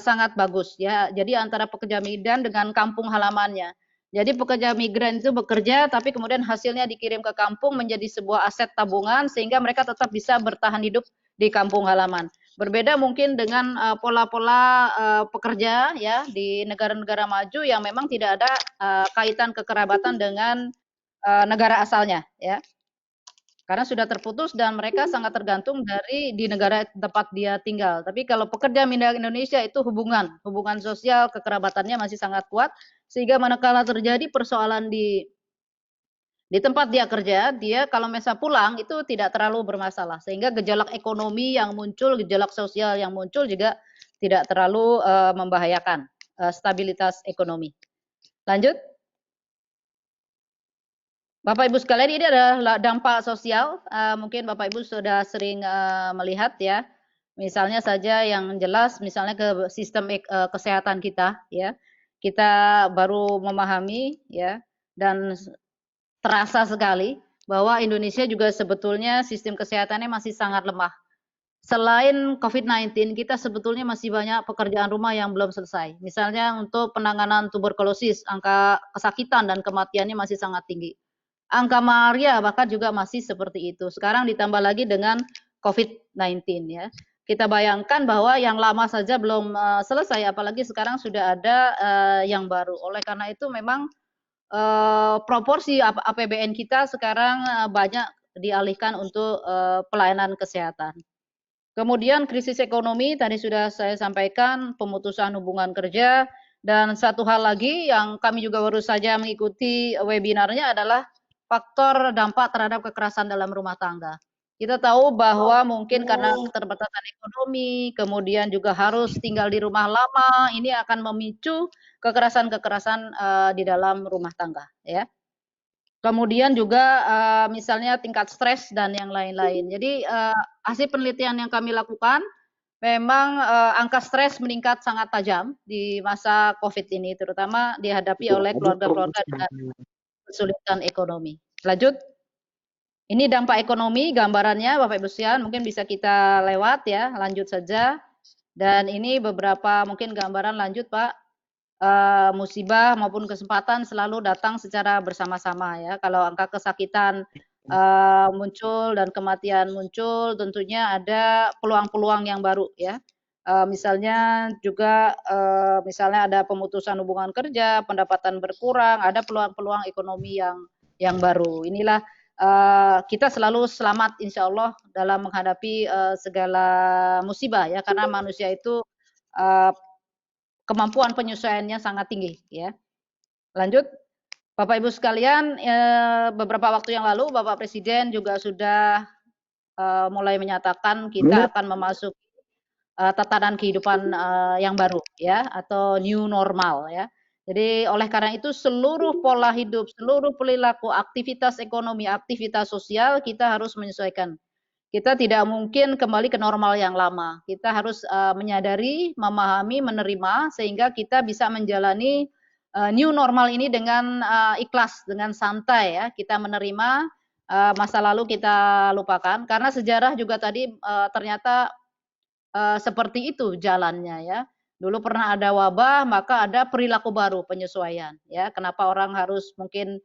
sangat bagus ya. Jadi antara pekerja migran dengan kampung halamannya. Jadi pekerja migran itu bekerja tapi kemudian hasilnya dikirim ke kampung menjadi sebuah aset tabungan sehingga mereka tetap bisa bertahan hidup di kampung halaman. Berbeda mungkin dengan pola-pola pekerja ya di negara-negara maju yang memang tidak ada kaitan kekerabatan dengan negara asalnya ya. Karena sudah terputus dan mereka sangat tergantung dari di negara tempat dia tinggal. Tapi kalau pekerja pindah ke Indonesia itu hubungan sosial kekerabatannya masih sangat kuat sehingga manakala terjadi persoalan di tempat dia kerja, dia kalau misal pulang itu tidak terlalu bermasalah sehingga gejolak ekonomi yang muncul, gejolak sosial yang muncul juga tidak terlalu membahayakan stabilitas ekonomi. Lanjut. Bapak Ibu sekalian, ini adalah dampak sosial. Mungkin Bapak Ibu sudah sering melihat ya. Misalnya saja yang jelas, misalnya ke sistem kesehatan kita, ya. Kita baru memahami ya, dan terasa sekali bahwa Indonesia juga sebetulnya sistem kesehatannya masih sangat lemah. Selain COVID-19, kita sebetulnya masih banyak pekerjaan rumah yang belum selesai. Misalnya untuk penanganan tuberkulosis, angka kesakitan dan kematiannya masih sangat tinggi. Angka malaria bahkan juga masih seperti itu. Sekarang ditambah lagi dengan COVID-19 ya. Kita bayangkan bahwa yang lama saja belum selesai, apalagi sekarang sudah ada yang baru. Oleh karena itu memang proporsi APBN kita sekarang banyak dialihkan untuk pelayanan kesehatan. Kemudian krisis ekonomi tadi sudah saya sampaikan, pemutusan hubungan kerja, dan satu hal lagi yang kami juga baru saja mengikuti webinarnya adalah faktor dampak terhadap kekerasan dalam rumah tangga. Kita tahu bahwa mungkin karena keterbatasan ekonomi, kemudian juga harus tinggal di rumah lama, ini akan memicu kekerasan-kekerasan di dalam rumah tangga, ya. Kemudian juga misalnya tingkat stres dan yang lain-lain. Jadi hasil penelitian yang kami lakukan, memang angka stres meningkat sangat tajam di masa COVID ini, terutama dihadapi oleh keluarga-keluarga dengan kesulitan ekonomi. Lanjut. Ini dampak ekonomi, gambarannya Bapak Ibu sekalian, mungkin bisa kita lewat ya, lanjut saja. Dan ini beberapa mungkin gambaran lanjut Pak. Musibah maupun kesempatan selalu datang secara bersama-sama ya. Kalau angka kesakitan muncul dan kematian muncul, tentunya ada peluang-peluang yang baru ya. Misalnya juga misalnya ada pemutusan hubungan kerja, pendapatan berkurang, ada peluang-peluang ekonomi yang baru. Inilah kita selalu selamat insya Allah dalam menghadapi segala musibah ya, karena manusia itu kemampuan penyesuaiannya sangat tinggi ya. Lanjut. Bapak Ibu sekalian, beberapa waktu yang lalu Bapak Presiden juga sudah mulai menyatakan kita akan memasuki tatanan kehidupan yang baru ya, atau new normal ya. Jadi oleh karena itu seluruh pola hidup, seluruh perilaku, aktivitas ekonomi, aktivitas sosial kita harus menyesuaikan. Kita tidak mungkin kembali ke normal yang lama. Kita harus menyadari, memahami, menerima sehingga kita bisa menjalani new normal ini dengan ikhlas, dengan santai ya. Kita menerima masa lalu kita lupakan karena sejarah juga tadi ternyata seperti itu jalannya ya. Dulu pernah ada wabah, maka ada perilaku baru, penyesuaian ya. Kenapa orang harus mungkin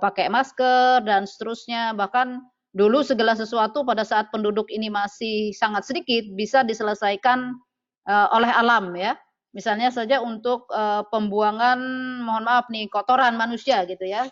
pakai masker dan seterusnya. Bahkan dulu segala sesuatu pada saat penduduk ini masih sangat sedikit bisa diselesaikan oleh alam ya. Misalnya saja untuk pembuangan, mohon maaf nih, kotoran manusia gitu ya.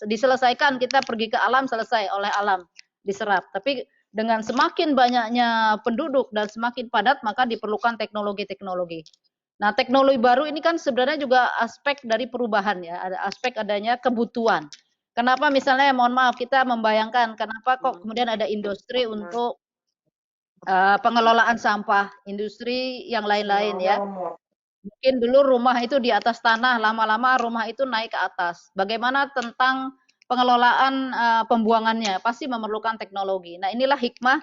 Diselesaikan, kita pergi ke alam, selesai oleh alam, diserap. Tapi dengan semakin banyaknya penduduk dan semakin padat, maka diperlukan teknologi-teknologi. Nah, teknologi baru ini kan sebenarnya juga aspek dari perubahan ya, ada aspek adanya kebutuhan. Kenapa misalnya, mohon maaf, kita membayangkan kenapa kok kemudian ada industri untuk pengelolaan sampah, industri yang lain-lain ya. Mungkin dulu rumah itu di atas tanah, lama-lama rumah itu naik ke atas. Bagaimana tentang pengelolaan pembuangannya? Pasti memerlukan teknologi. Nah, inilah hikmah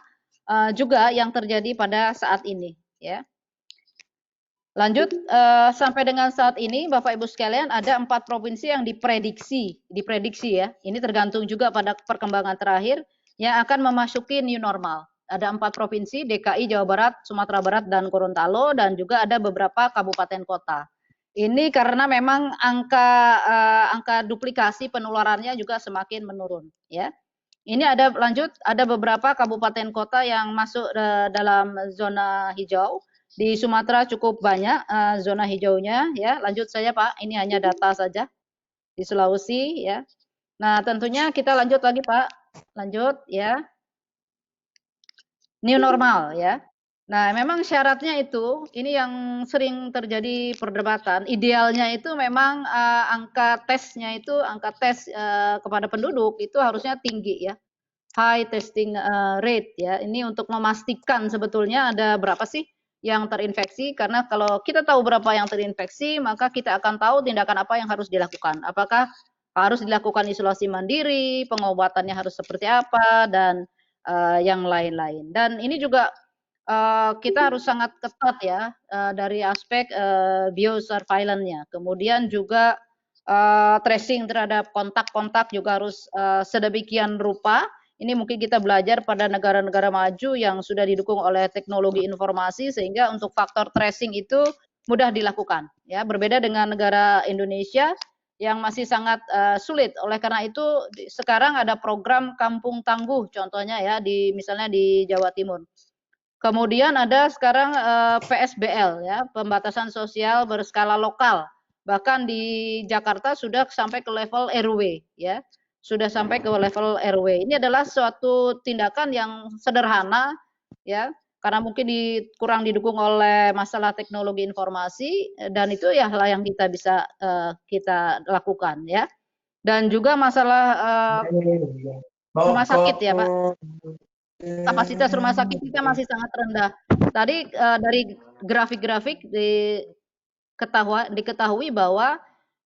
juga yang terjadi pada saat ini ya. Lanjut, sampai dengan saat ini Bapak Ibu sekalian ada 4 provinsi yang diprediksi ya. Ini tergantung juga pada perkembangan terakhir yang akan memasuki new normal. Ada 4 provinsi, DKI, Jawa Barat, Sumatera Barat, dan Gorontalo, dan juga ada beberapa kabupaten kota. Ini karena memang angka duplikasi penularannya juga semakin menurun ya. Ini ada lanjut, ada beberapa kabupaten kota yang masuk dalam zona hijau. Di Sumatera cukup banyak zona hijaunya ya. Lanjut saja Pak, ini hanya data saja. Di Sulawesi ya. Nah, tentunya kita lanjut lagi Pak. Lanjut ya. New normal ya. Nah, memang syaratnya itu, ini yang sering terjadi perdebatan. Idealnya itu memang angka tesnya itu, angka tes kepada penduduk itu harusnya tinggi ya. High testing rate ya. Ini untuk memastikan sebetulnya ada berapa sih yang terinfeksi, karena kalau kita tahu berapa yang terinfeksi, maka kita akan tahu tindakan apa yang harus dilakukan. Apakah harus dilakukan isolasi mandiri, pengobatannya harus seperti apa, dan yang lain-lain. Dan ini juga kita harus sangat ketat ya dari aspek biosurveillance-nya. Kemudian juga tracing terhadap kontak-kontak juga harus sedemikian rupa. Ini mungkin kita belajar pada negara-negara maju yang sudah didukung oleh teknologi informasi sehingga untuk faktor tracing itu mudah dilakukan. Ya, berbeda dengan negara Indonesia yang masih sangat sulit. Oleh karena itu sekarang ada program Kampung Tangguh contohnya ya di misalnya di Jawa Timur. Kemudian ada sekarang PSBL ya, pembatasan sosial berskala lokal. Bahkan di Jakarta sudah sampai ke level RW ya. Sudah sampai ke level RW. Ini adalah suatu tindakan yang sederhana ya, karena mungkin kurang didukung oleh masalah teknologi informasi dan itu ya hal yang kita bisa kita lakukan ya. Dan juga masalah rumah sakit ya, Pak. Kapasitas rumah sakit kita masih sangat rendah. Tadi dari grafik-grafik diketahui bahwa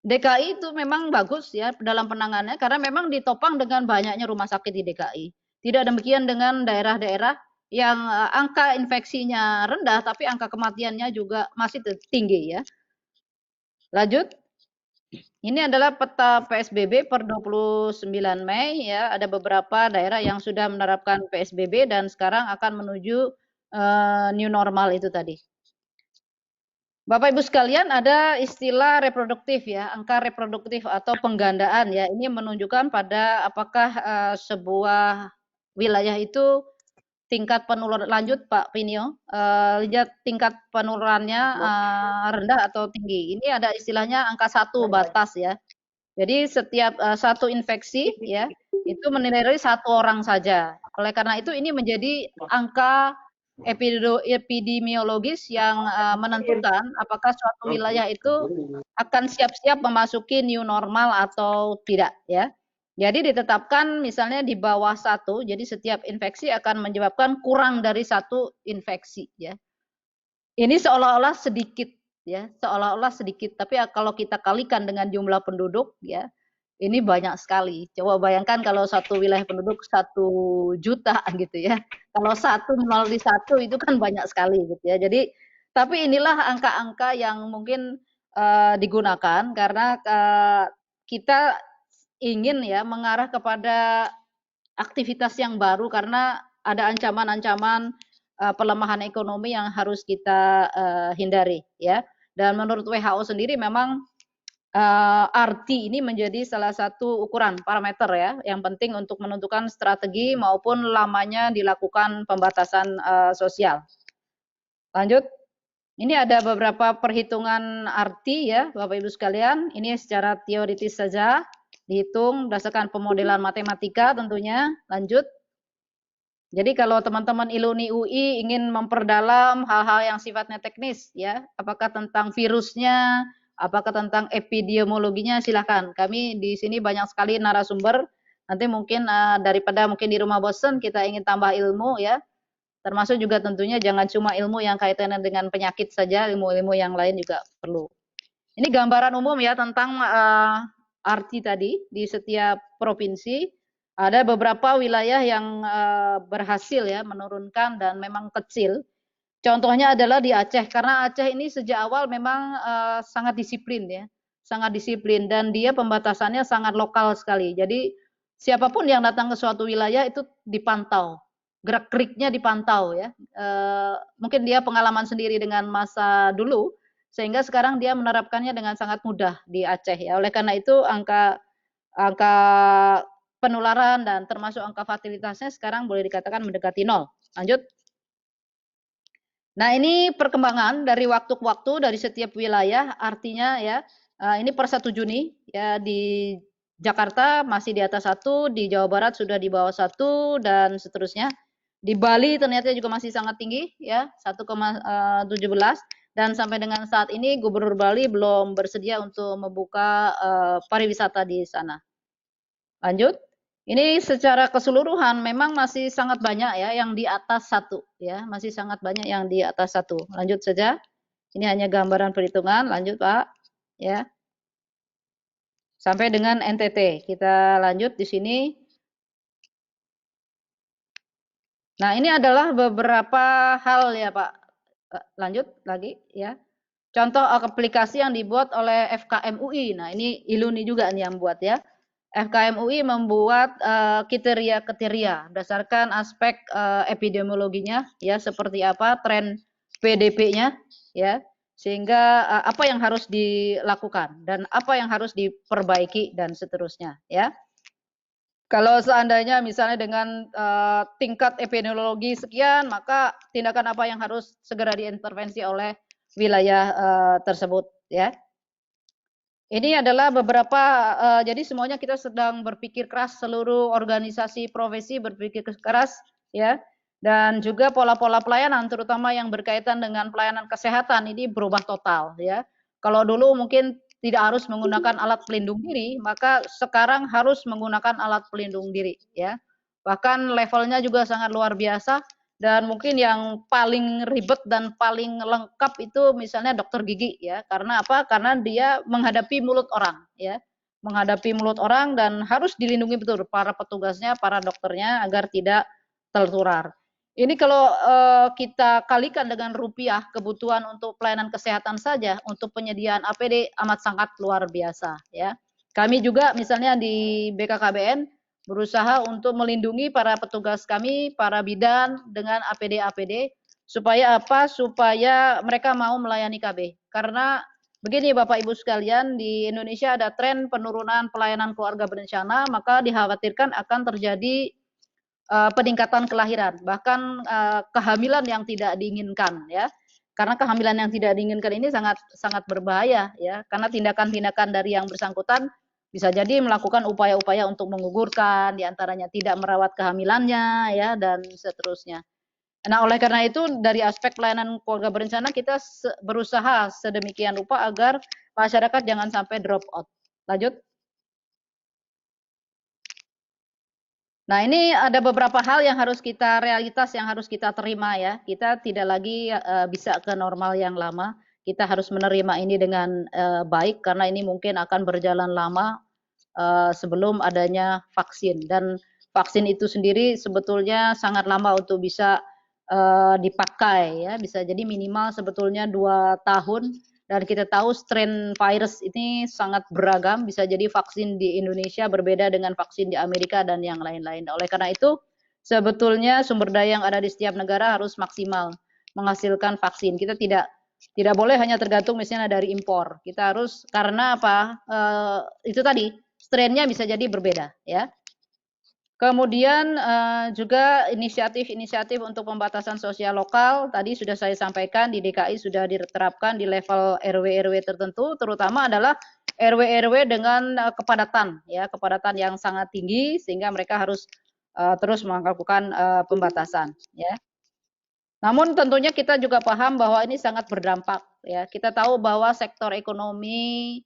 DKI itu memang bagus ya dalam penanganannya karena memang ditopang dengan banyaknya rumah sakit di DKI. Tidak demikian dengan daerah-daerah yang angka infeksinya rendah tapi angka kematiannya juga masih tinggi ya. Lanjut. Ini adalah peta PSBB per 29 Mei ya. Ada beberapa daerah yang sudah menerapkan PSBB dan sekarang akan menuju new normal itu tadi. Bapak Ibu sekalian, ada istilah reproduktif ya, angka reproduktif atau penggandaan ya. Ini menunjukkan pada apakah sebuah wilayah itu tingkat penularan, lanjut Pak Pinio, lihat tingkat penularannya rendah atau tinggi. Ini ada istilahnya angka 1 batas ya. Jadi setiap satu infeksi ya, itu menilai 1 orang saja. Oleh karena itu ini menjadi angka epidemiologis yang menentukan apakah suatu wilayah itu akan siap-siap memasuki new normal atau tidak ya. Jadi ditetapkan misalnya di bawah 1, jadi setiap infeksi akan menyebabkan kurang dari 1 infeksi ya. Ini seolah-olah sedikit ya, seolah-olah sedikit, tapi kalau kita kalikan dengan jumlah penduduk ya, ini banyak sekali. Coba bayangkan kalau satu wilayah penduduk 1 juta gitu ya. Kalau 1 melalui 1 itu kan banyak sekali gitu ya. Jadi tapi inilah angka-angka yang mungkin digunakan karena kita ingin ya mengarah kepada aktivitas yang baru karena ada ancaman-ancaman pelemahan ekonomi yang harus kita hindari ya. Dan menurut WHO sendiri memang RT ini menjadi salah satu ukuran parameter ya, yang penting untuk menentukan strategi maupun lamanya dilakukan pembatasan sosial. Lanjut, ini ada beberapa perhitungan RT ya, Bapak Ibu sekalian. Ini secara teoritis saja, dihitung berdasarkan pemodelan matematika tentunya. Lanjut. Jadi kalau teman-teman Iluni UI ingin memperdalam hal-hal yang sifatnya teknis ya, apakah tentang virusnya, apakah tentang epidemiologinya, silakan. Kami di sini banyak sekali narasumber. Nanti mungkin daripada mungkin di rumah bosan kita ingin tambah ilmu ya. Termasuk juga tentunya jangan cuma ilmu yang kaitannya dengan penyakit saja, ilmu-ilmu yang lain juga perlu. Ini gambaran umum ya tentang arti tadi di setiap provinsi. Ada beberapa wilayah yang berhasil ya menurunkan dan memang kecil. Contohnya adalah di Aceh, karena Aceh ini sejak awal memang sangat disiplin ya, sangat disiplin dan dia pembatasannya sangat lokal sekali. Jadi siapapun yang datang ke suatu wilayah itu dipantau, gerak-geriknya dipantau ya. Mungkin dia pengalaman sendiri dengan masa dulu, sehingga sekarang dia menerapkannya dengan sangat mudah di Aceh ya. Oleh karena itu angka penularan dan termasuk angka fatalitasnya sekarang boleh dikatakan mendekati 0. Lanjut. Nah, ini perkembangan dari waktu ke waktu dari setiap wilayah, artinya ya, ini per 1 Juni ya, di Jakarta masih di atas 1, di Jawa Barat sudah di bawah 1 dan seterusnya. Di Bali ternyata juga masih sangat tinggi ya, 1,17 dan sampai dengan saat ini Gubernur Bali belum bersedia untuk membuka pariwisata di sana. Lanjut. Ini secara keseluruhan memang masih sangat banyak ya yang di atas 1 ya, masih sangat banyak yang di atas 1. Lanjut saja. Ini hanya gambaran perhitungan. Lanjut, Pak. Ya. Sampai dengan NTT. Kita lanjut di sini. Nah, ini adalah beberapa hal ya, Pak. Lanjut lagi ya. Contoh aplikasi yang dibuat oleh FKM UI. Nah, ini Iluni juga nih yang buat ya. FKM UI membuat kriteria-kriteria berdasarkan aspek epidemiologinya ya, seperti apa tren PDP-nya ya, sehingga apa yang harus dilakukan dan apa yang harus diperbaiki dan seterusnya ya. Kalau seandainya misalnya dengan tingkat epidemiologi sekian, maka tindakan apa yang harus segera diintervensi oleh wilayah tersebut ya. Ini adalah beberapa, jadi semuanya kita sedang berpikir keras, seluruh organisasi profesi berpikir keras, ya, dan juga pola-pola pelayanan, terutama yang berkaitan dengan pelayanan kesehatan ini berubah total, ya. Kalau dulu mungkin tidak harus menggunakan alat pelindung diri, maka sekarang harus menggunakan alat pelindung diri, ya. Bahkan levelnya juga sangat luar biasa. Dan mungkin yang paling ribet dan paling lengkap itu misalnya dokter gigi ya. Karena apa? Karena dia menghadapi mulut orang ya. Menghadapi mulut orang dan harus dilindungi betul para petugasnya, para dokternya agar tidak tertular. Ini kalau kita kalikan dengan rupiah kebutuhan untuk pelayanan kesehatan saja untuk penyediaan APD amat sangat luar biasa ya. Kami juga misalnya di BKKBN berusaha untuk melindungi para petugas kami, para bidan dengan APD-APD supaya apa? Supaya mereka mau melayani KB. Karena begini Bapak Ibu sekalian, di Indonesia ada tren penurunan pelayanan keluarga berencana, maka dikhawatirkan akan terjadi peningkatan kelahiran, bahkan kehamilan yang tidak diinginkan ya. Karena kehamilan yang tidak diinginkan ini sangat sangat berbahaya ya, karena tindakan-tindakan dari yang bersangkutan bisa jadi melakukan upaya-upaya untuk menggugurkan, diantaranya tidak merawat kehamilannya ya dan seterusnya. Nah, oleh karena itu dari aspek pelayanan keluarga berencana kita berusaha sedemikian rupa agar masyarakat jangan sampai drop out. Lanjut. Nah, ini ada beberapa hal yang harus kita realitas yang harus kita terima ya. Kita tidak lagi bisa ke normal yang lama. Kita harus menerima ini dengan baik karena ini mungkin akan berjalan lama sebelum adanya vaksin, dan vaksin itu sendiri sebetulnya sangat lama untuk bisa dipakai ya, bisa jadi minimal sebetulnya 2 tahun, dan kita tahu strain virus ini sangat beragam, bisa jadi vaksin di Indonesia berbeda dengan vaksin di Amerika dan yang lain-lain. Oleh karena itu sebetulnya sumber daya yang ada di setiap negara harus maksimal menghasilkan vaksin. Kita tidak boleh hanya tergantung misalnya dari impor. Kita harus, karena apa? Itu tadi strainnya bisa jadi berbeda ya. Kemudian juga inisiatif-inisiatif untuk pembatasan sosial lokal tadi sudah saya sampaikan, di DKI sudah diterapkan di level RW-RW tertentu, terutama adalah RW-RW dengan kepadatan ya, kepadatan yang sangat tinggi sehingga mereka harus terus melakukan pembatasan ya. Namun tentunya kita juga paham bahwa ini sangat berdampak ya. Kita tahu bahwa sektor ekonomi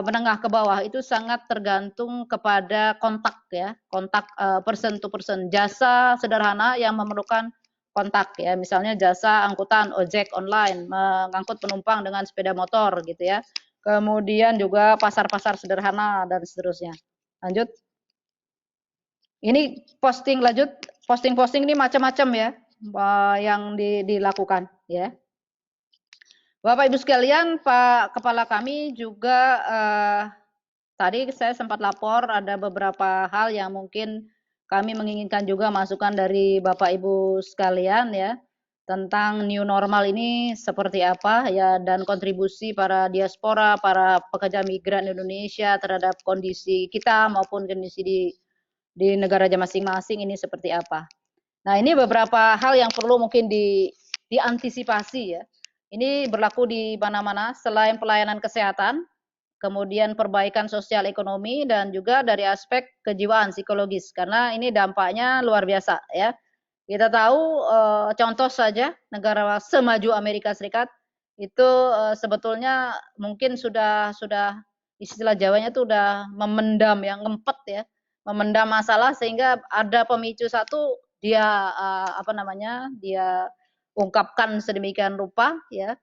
menengah ke bawah itu sangat tergantung kepada kontak ya, kontak person to person, jasa sederhana yang memerlukan kontak ya, misalnya jasa angkutan ojek online, mengangkut penumpang dengan sepeda motor gitu ya. Kemudian juga pasar-pasar sederhana dan seterusnya. Lanjut. Ini posting lanjut, posting-posting ini macam-macam ya yang dilakukan ya. Bapak Ibu sekalian, Pak Kepala kami juga tadi saya sempat lapor ada beberapa hal yang mungkin kami menginginkan juga masukan dari Bapak Ibu sekalian ya, tentang new normal ini seperti apa ya, dan kontribusi para diaspora, para pekerja migran Indonesia terhadap kondisi kita maupun kondisi di di negaranya masing-masing ini seperti apa. Nah, ini beberapa hal yang perlu mungkin diantisipasi ya. Ini berlaku di mana-mana selain pelayanan kesehatan, kemudian perbaikan sosial ekonomi dan juga dari aspek kejiwaan psikologis karena ini dampaknya luar biasa ya. Kita tahu contoh saja negara semaju Amerika Serikat itu sebetulnya mungkin sudah istilah Jawanya itu udah memendam yang ngempet ya, memendam masalah sehingga ada pemicu satu dia dia ungkapkan sedemikian rupa ya.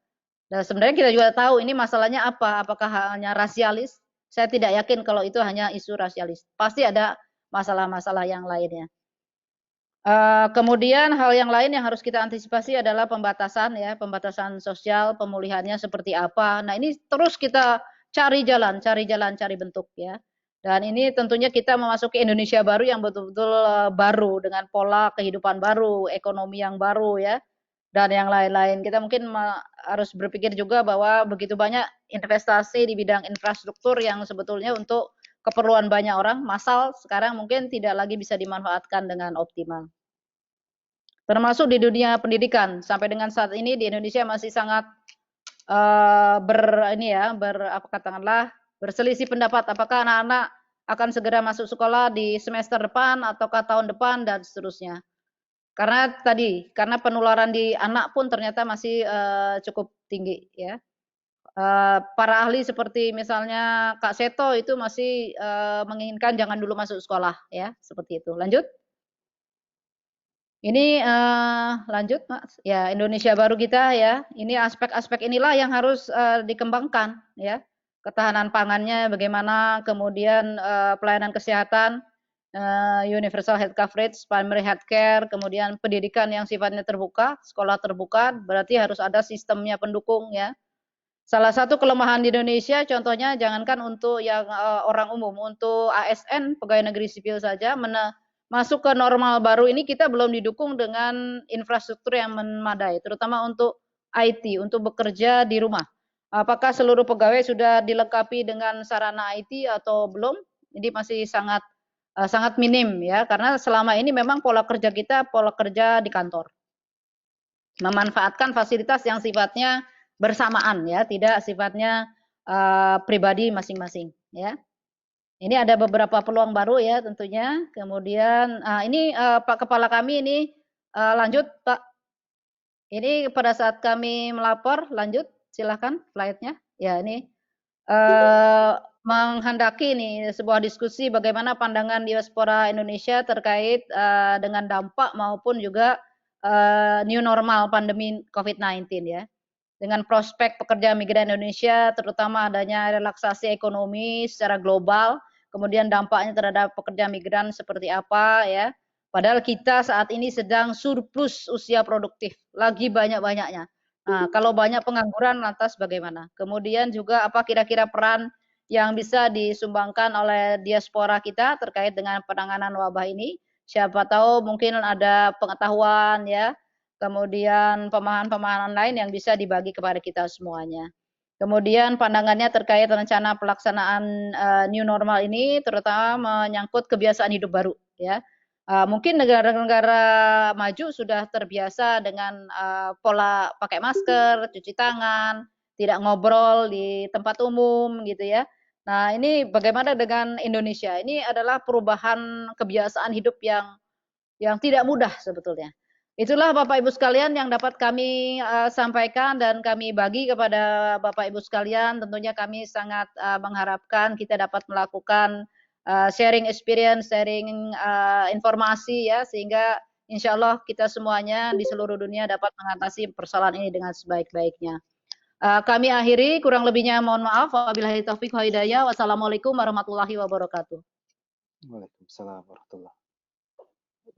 Dan sebenarnya kita juga tahu ini masalahnya apa, apakah hanya rasialis? Saya tidak yakin kalau itu hanya isu rasialis. Pasti ada masalah-masalah yang lainnya. Kemudian hal yang lain yang harus kita antisipasi adalah pembatasan ya, pembatasan sosial, pemulihannya seperti apa. Nah, ini terus kita cari jalan, cari bentuk ya. Dan ini tentunya kita memasuki Indonesia baru yang betul-betul baru dengan pola kehidupan baru, ekonomi yang baru ya, dan yang lain-lain. Kita mungkin harus berpikir juga bahwa begitu banyak investasi di bidang infrastruktur yang sebetulnya untuk keperluan banyak orang, massal sekarang mungkin tidak lagi bisa dimanfaatkan dengan optimal. Termasuk di dunia pendidikan sampai dengan saat ini di Indonesia masih sangat berselisih pendapat apakah anak-anak akan segera masuk sekolah di semester depan ataukah tahun depan dan seterusnya. Karena penularan di anak pun ternyata masih cukup tinggi ya. Para ahli seperti misalnya Kak Seto itu masih menginginkan jangan dulu masuk sekolah ya, seperti itu. Lanjut. Ini lanjut Mas, ya Indonesia baru kita ya, ini aspek-aspek inilah yang harus dikembangkan ya, ketahanan pangannya bagaimana, kemudian pelayanan kesehatan, universal health coverage, primary health care, kemudian pendidikan yang sifatnya terbuka, sekolah terbuka, berarti harus ada sistemnya pendukung ya. Salah satu kelemahan di Indonesia contohnya jangankan untuk yang orang umum, untuk ASN, pegawai negeri sipil saja, masuk ke normal baru ini kita belum didukung dengan infrastruktur yang memadai, terutama untuk IT, untuk bekerja di rumah. Apakah seluruh pegawai sudah dilengkapi dengan sarana IT atau belum? Ini masih sangat minim ya, karena selama ini memang pola kerja kita pola kerja di kantor. Memanfaatkan fasilitas yang sifatnya bersamaan ya, tidak sifatnya pribadi masing-masing ya. Ini ada beberapa peluang baru ya tentunya. Kemudian ini Pak Kepala kami ini lanjut Pak. Ini pada saat kami melapor lanjut silahkan slide-nya. Ya ini menghendaki nih sebuah diskusi bagaimana pandangan diaspora Indonesia terkait dengan dampak maupun juga new normal pandemi COVID-19 ya. Dengan prospek pekerja migran Indonesia, terutama adanya relaksasi ekonomi secara global, kemudian dampaknya terhadap pekerja migran seperti apa ya. Padahal kita saat ini sedang surplus usia produktif, lagi banyak-banyaknya. Nah, kalau banyak pengangguran lantas bagaimana? Kemudian juga apa kira-kira peran yang bisa disumbangkan oleh diaspora kita terkait dengan penanganan wabah ini? Siapa tahu mungkin ada pengetahuan ya, kemudian pemahaman-pemahaman lain yang bisa dibagi kepada kita semuanya. Kemudian pandangannya terkait rencana pelaksanaan new normal ini terutama menyangkut kebiasaan hidup baru ya. Mungkin negara-negara maju sudah terbiasa dengan pola pakai masker, cuci tangan, tidak ngobrol di tempat umum gitu ya. Nah, ini bagaimana dengan Indonesia? Ini adalah perubahan kebiasaan hidup yang tidak mudah sebetulnya. Itulah Bapak Ibu sekalian yang dapat kami sampaikan dan kami bagi kepada Bapak Ibu sekalian. Tentunya kami sangat mengharapkan kita dapat melakukan sharing experience, sharing informasi ya, sehingga insya Allah kita semuanya di seluruh dunia dapat mengatasi persoalan ini dengan sebaik-baiknya. Kami akhiri, kurang lebihnya mohon maaf. Wabillahi taufiq wa hidayah. Wassalamualaikum warahmatullahi wabarakatuh. Waalaikumsalam warahmatullahi wabarakatuh.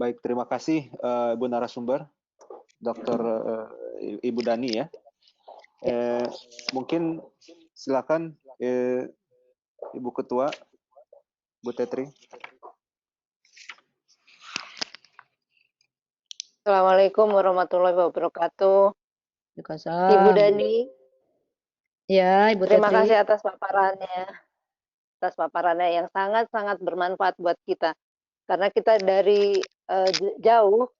Baik, terima kasih Ibu narasumber, Dr. Ibu Dani ya. Mungkin silakan Ibu Ketua, Bu Tetri. Assalamualaikum warahmatullahi wabarakatuh. Ibu Dani. Ya, Ibu Tetri. Terima kasih atas paparannya yang sangat-sangat bermanfaat buat kita. karena kita dari jauh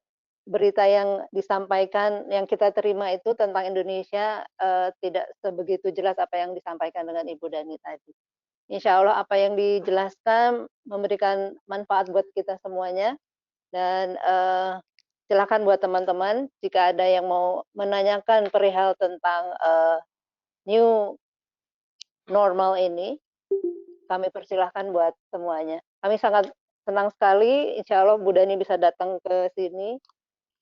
berita yang disampaikan, yang kita terima itu tentang Indonesia tidak sebegitu jelas apa yang disampaikan dengan Ibu Dani tadi. Insya Allah apa yang dijelaskan memberikan manfaat buat kita semuanya, dan silakan buat teman-teman jika ada yang mau menanyakan perihal tentang new normal ini, kami persilahkan buat semuanya. Kami sangat senang sekali, insya Allah Bu Dani bisa datang ke sini.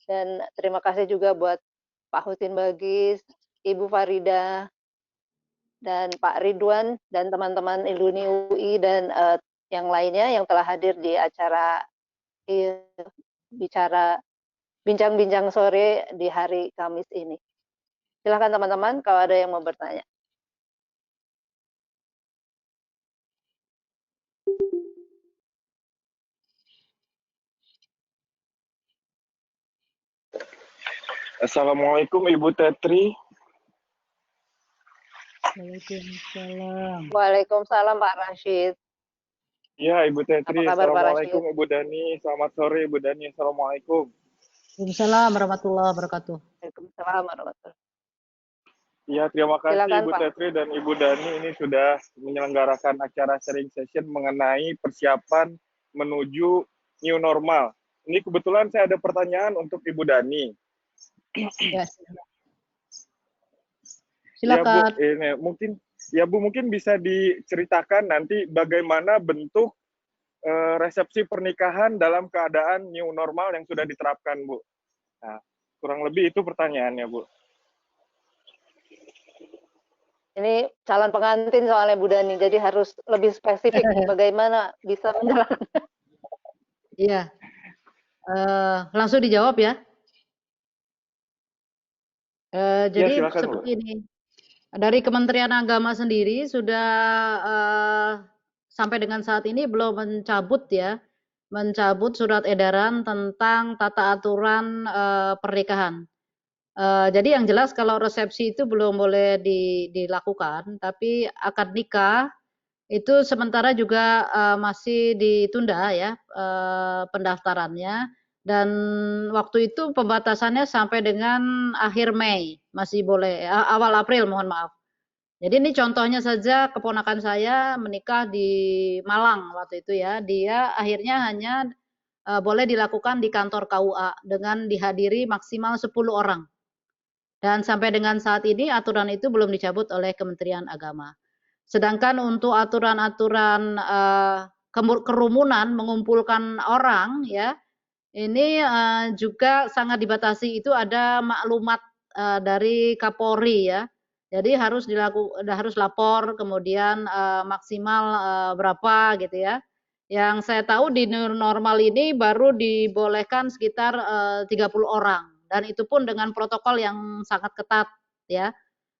Dan terima kasih juga buat Pak Husin Bagis, Ibu Farida, dan Pak Ridwan, dan teman-teman Iluni UI, dan yang lainnya yang telah hadir di acara bincang-bincang sore di hari Kamis ini. Silakan teman-teman kalau ada yang mau bertanya. Assalamualaikum Ibu Tetri. Waalaikumsalam. Waalaikumsalam Pak Rashid. Ya Ibu Tetri. Apa kabar, Pak Assalamualaikum Ibu Dani. Selamat sore Ibu Dani. Assalamualaikum. Waalaikumsalam warahmatullahi wabarakatuh. Waalaikumsalam warahmatullahi. Ya, terima kasih Silakan, Ibu Pak. Tetri dan Ibu Dani ini sudah menyelenggarakan acara sharing session mengenai persiapan menuju new normal. Ini kebetulan saya ada pertanyaan untuk Ibu Dani. Ya, Ya silakan. Bu, ini mungkin bisa diceritakan nanti bagaimana bentuk resepsi pernikahan dalam keadaan new normal yang sudah diterapkan, Bu. Nah, kurang lebih itu pertanyaannya, Bu. Ini calon pengantin soalnya Bu Dani, jadi harus lebih spesifik bagaimana bisa menjalankan. Iya. Langsung dijawab ya. Jadi silakan, seperti ini. Dari Kementerian Agama sendiri sudah sampai dengan saat ini belum mencabut surat edaran tentang tata aturan pernikahan. Jadi yang jelas kalau resepsi itu belum boleh dilakukan, tapi akad nikah itu sementara juga masih ditunda ya pendaftarannya, dan waktu itu pembatasannya sampai dengan akhir Mei, masih boleh awal April, mohon maaf. Jadi ini contohnya saja, keponakan saya menikah di Malang waktu itu ya, dia akhirnya hanya boleh dilakukan di kantor KUA dengan dihadiri maksimal 10 orang. Dan sampai dengan saat ini aturan itu belum dicabut oleh Kementerian Agama. Sedangkan untuk aturan-aturan kerumunan, mengumpulkan orang ya, ini juga sangat dibatasi. Itu ada maklumat dari Kapolri ya. Jadi harus lapor, kemudian maksimal berapa gitu ya. Yang saya tahu di new normal ini baru dibolehkan sekitar 30 orang. Dan itu pun dengan protokol yang sangat ketat ya,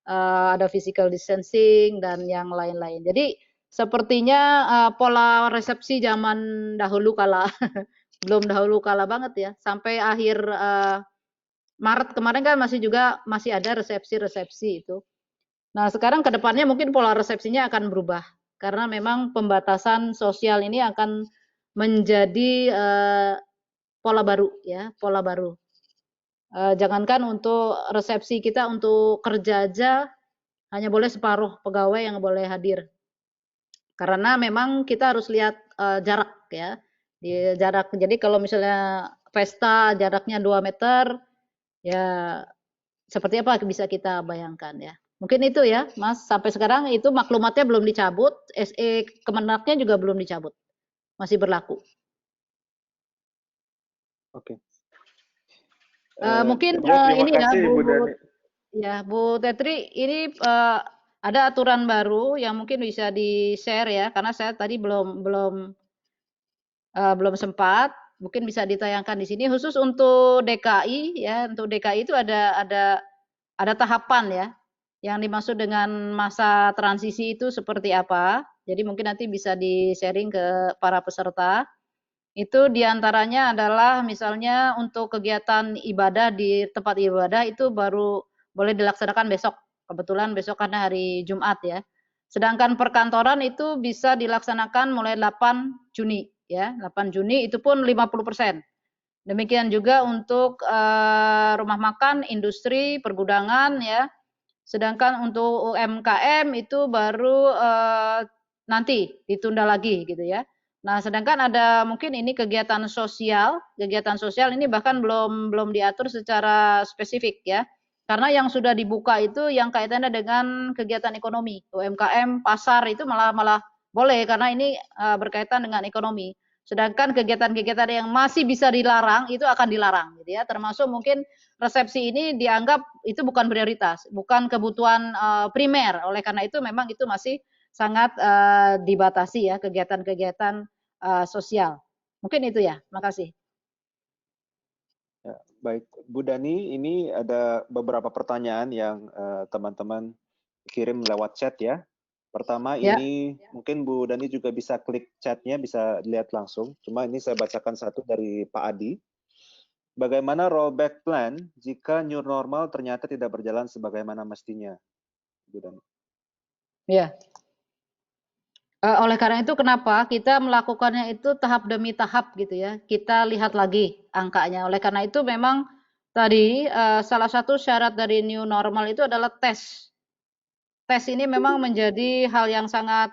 ada physical distancing dan yang lain-lain. Jadi sepertinya pola resepsi zaman dahulu kala, belum dahulu kala banget ya, sampai akhir Maret kemarin kan masih ada resepsi-resepsi itu. Nah sekarang ke depannya mungkin pola resepsinya akan berubah, karena memang pembatasan sosial ini akan menjadi pola baru ya, pola baru. Jangankan untuk resepsi kita, untuk kerja aja hanya boleh separuh pegawai yang boleh hadir. Karena memang kita harus lihat jarak ya. Jarak. Jadi kalau misalnya pesta jaraknya 2 meter, ya seperti apa bisa kita bayangkan ya. Mungkin itu ya, Mas. Sampai sekarang itu maklumatnya belum dicabut, SE Kemenaknya juga belum dicabut. Masih berlaku. Oke. Mungkin ini ya Bu Tetri, ini ada aturan baru yang mungkin bisa di-share ya, karena saya tadi belum sempat, mungkin bisa ditayangkan di sini khusus untuk DKI ya. Untuk DKI itu ada tahapan ya. Yang dimaksud dengan masa transisi itu seperti apa. Jadi mungkin nanti bisa di-sharing ke para peserta. Itu diantaranya adalah misalnya untuk kegiatan ibadah di tempat ibadah itu baru boleh dilaksanakan besok. Kebetulan besok karena hari Jumat ya. Sedangkan perkantoran itu bisa dilaksanakan mulai 8 Juni. ya. 8 Juni itu pun 50%. Demikian juga untuk rumah makan, industri, pergudangan ya. Sedangkan untuk UMKM itu baru nanti ditunda lagi gitu ya. Nah, sedangkan ada mungkin ini kegiatan sosial ini bahkan belum diatur secara spesifik ya. Karena yang sudah dibuka itu yang kaitannya dengan kegiatan ekonomi, UMKM, pasar itu malah boleh karena ini berkaitan dengan ekonomi. Sedangkan kegiatan-kegiatan yang masih bisa dilarang itu akan dilarang gitu ya. Termasuk mungkin resepsi ini dianggap itu bukan prioritas, bukan kebutuhan primer. Oleh karena itu memang itu masih sangat dibatasi ya kegiatan-kegiatan sosial. Mungkin itu ya. Makasih. Ya, baik, Bu Dani, ini ada beberapa pertanyaan yang teman-teman kirim lewat chat ya. Pertama Ya. ini mungkin Bu Dani juga bisa klik chatnya, bisa dilihat langsung. Cuma ini saya bacakan satu dari Pak Adi. Bagaimana rollback plan jika new normal ternyata tidak berjalan sebagaimana mestinya, Bu Dani? Ya. Oleh karena itu kenapa kita melakukannya itu tahap demi tahap gitu ya. Kita lihat lagi angkanya. Oleh karena itu memang tadi salah satu syarat dari new normal itu adalah tes. Tes ini memang menjadi hal yang sangat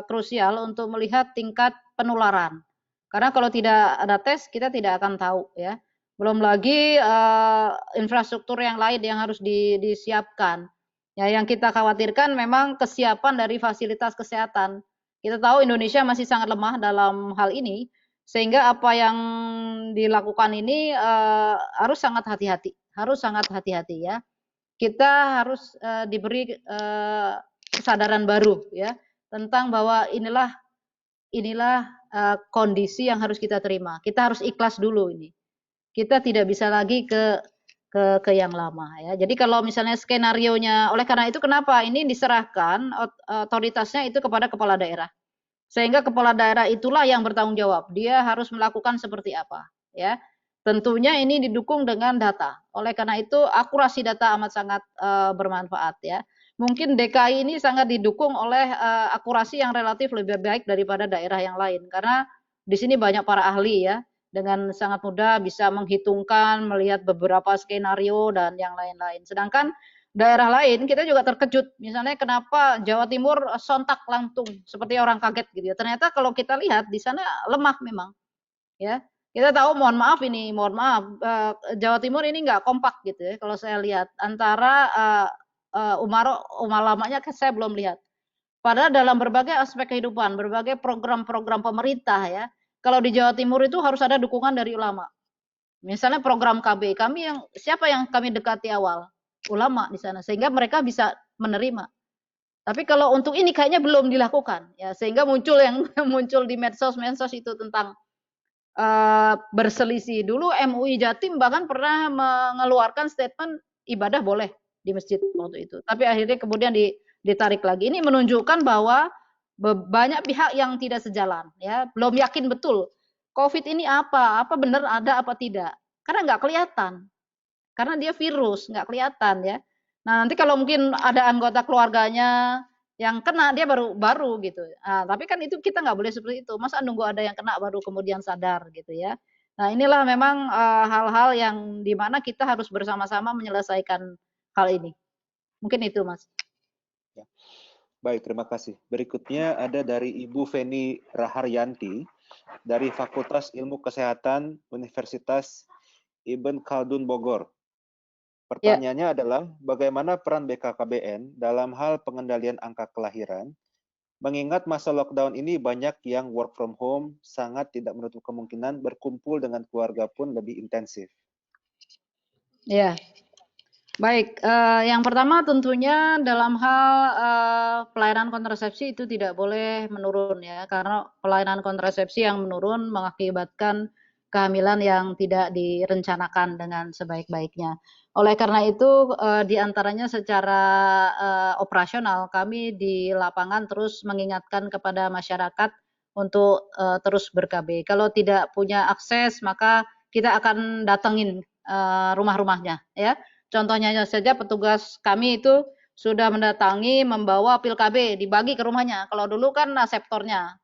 krusial untuk melihat tingkat penularan. Karena kalau tidak ada tes kita tidak akan tahu ya. Belum lagi infrastruktur yang lain yang harus disiapkan. Ya, yang kita khawatirkan memang kesiapan dari fasilitas kesehatan. Kita tahu Indonesia masih sangat lemah dalam hal ini, sehingga apa yang dilakukan ini harus sangat hati-hati ya. Kita harus diberi kesadaran baru ya tentang bahwa inilah kondisi yang harus kita terima. Kita harus ikhlas dulu ini. Kita tidak bisa lagi ke yang lama ya. Jadi kalau misalnya skenarionya, oleh karena itu kenapa ini diserahkan otoritasnya itu kepada kepala daerah. Sehingga kepala daerah itulah yang bertanggung jawab. Dia harus melakukan seperti apa ya. Tentunya ini didukung dengan data. Oleh karena itu akurasi data amat sangat bermanfaat ya. Mungkin DKI ini sangat didukung oleh akurasi yang relatif lebih baik daripada daerah yang lain karena di sini banyak para ahli ya. Dengan sangat mudah bisa menghitungkan, melihat beberapa skenario dan yang lain-lain. Sedangkan daerah lain kita juga terkejut. Misalnya kenapa Jawa Timur sontak langsung seperti orang kaget gitu ya. Ternyata kalau kita lihat di sana lemah memang. Ya. Kita tahu mohon maaf Jawa Timur ini nggak kompak gitu ya kalau saya lihat antara umalamanya saya belum lihat. Padahal dalam berbagai aspek kehidupan, berbagai program-program pemerintah ya, kalau di Jawa Timur itu harus ada dukungan dari ulama. Misalnya program KB, siapa yang kami dekati awal? Ulama di sana, sehingga mereka bisa menerima. Tapi kalau untuk ini kayaknya belum dilakukan, ya sehingga muncul yang muncul di medsos itu tentang berselisih. Dulu MUI Jatim bahkan pernah mengeluarkan statement ibadah boleh di masjid waktu itu. Tapi akhirnya kemudian ditarik lagi. Ini menunjukkan bahwa banyak pihak yang tidak sejalan, ya belum yakin betul COVID ini apa benar ada apa tidak, karena nggak kelihatan, karena dia virus nggak kelihatan ya. Nah nanti kalau mungkin ada anggota keluarganya yang kena dia baru gitu. Nah, tapi kan itu kita nggak boleh seperti itu. Masa nunggu ada yang kena baru kemudian sadar gitu ya. Nah inilah memang hal-hal yang dimana kita harus bersama-sama menyelesaikan hal ini. Mungkin itu Mas. Ya. Baik, terima kasih. Berikutnya ada dari Ibu Feni Raharyanti dari Fakultas Ilmu Kesehatan Universitas Ibn Khaldun Bogor. Pertanyaannya adalah bagaimana peran BKKBN dalam hal pengendalian angka kelahiran, mengingat masa lockdown ini banyak yang work from home, sangat tidak menutup kemungkinan berkumpul dengan keluarga pun lebih intensif. Ya, baik. Yang pertama tentunya dalam hal pelayanan kontrasepsi itu tidak boleh menurun ya, karena pelayanan kontrasepsi yang menurun mengakibatkan kehamilan yang tidak direncanakan dengan sebaik-baiknya. Oleh karena itu diantaranya secara operasional kami di lapangan terus mengingatkan kepada masyarakat untuk terus ber-KB. Kalau tidak punya akses maka kita akan datengin rumah-rumahnya ya. Contohnya saja petugas kami itu sudah mendatangi membawa pil KB dibagi ke rumahnya. Kalau dulu kan reseptornya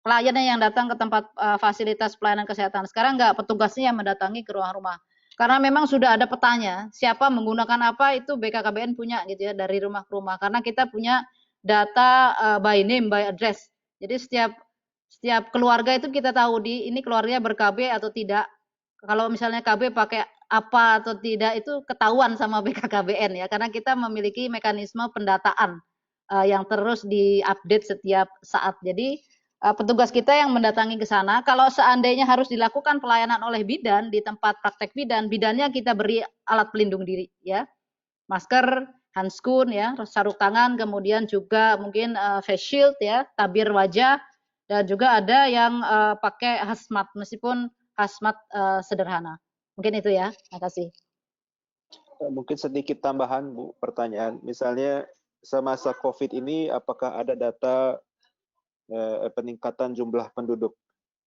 kliennya yang datang ke tempat fasilitas pelayanan kesehatan. Sekarang nggak, petugasnya yang mendatangi ke rumah-rumah. Karena memang sudah ada petanya, siapa menggunakan apa itu BKKBN punya gitu ya, dari rumah ke rumah. Karena kita punya data by name, by address. Jadi setiap keluarga itu kita tahu ini keluarganya ber-KB atau tidak. Kalau misalnya KB pakai apa atau tidak itu ketahuan sama BKKBN ya, karena kita memiliki mekanisme pendataan yang terus diupdate setiap saat. Jadi petugas kita yang mendatangi ke sana, kalau seandainya harus dilakukan pelayanan oleh bidan di tempat praktek bidan, bidannya kita beri alat pelindung diri ya, masker, handskun ya, sarung tangan, kemudian juga mungkin face shield ya, tabir wajah, dan juga ada yang pakai hazmat meskipun hazmat sederhana. Mungkin itu ya. Terima kasih. Mungkin sedikit tambahan Bu, pertanyaan. Misalnya semasa COVID ini apakah ada data peningkatan jumlah penduduk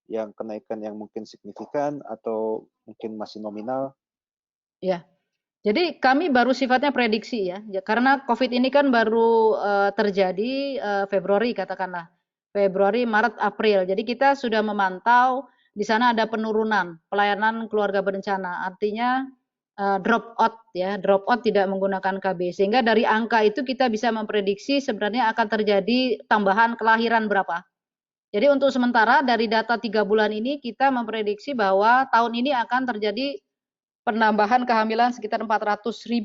yang kenaikan yang mungkin signifikan atau mungkin masih nominal? Ya. Jadi kami baru sifatnya prediksi ya, karena COVID ini kan baru terjadi Februari katakanlah, Februari, Maret, April. Jadi kita sudah memantau di sana ada penurunan pelayanan keluarga berencana, artinya drop out ya, drop out tidak menggunakan KB. Sehingga dari angka itu kita bisa memprediksi sebenarnya akan terjadi tambahan kelahiran berapa. Jadi untuk sementara dari data 3 bulan ini kita memprediksi bahwa tahun ini akan terjadi penambahan kehamilan sekitar 400.000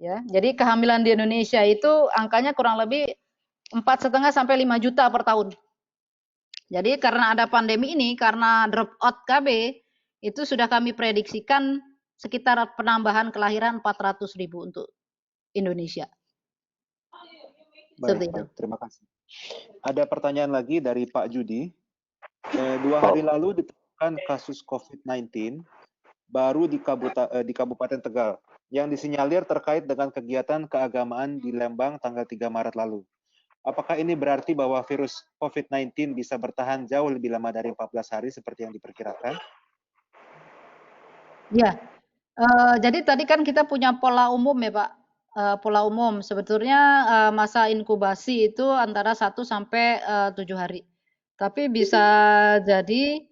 ya. Jadi kehamilan di Indonesia itu angkanya kurang lebih 4,5 sampai 5 juta per tahun. Jadi karena ada pandemi ini, karena drop out KB itu sudah kami prediksikan sekitar penambahan kelahiran 400.000 untuk Indonesia. Baik, terima kasih. Ada pertanyaan lagi dari Pak Judi. 2 hari lalu ditemukan kasus COVID-19 baru di Kabupaten Tegal yang disinyalir terkait dengan kegiatan keagamaan di Lembang tanggal 3 Maret lalu. Apakah ini berarti bahwa virus COVID-19 bisa bertahan jauh lebih lama dari 14 hari seperti yang diperkirakan? Ya, jadi tadi kan kita punya pola umum ya Pak, pola umum. Sebetulnya masa inkubasi itu antara 1 sampai 7 hari. Tapi bisa jadi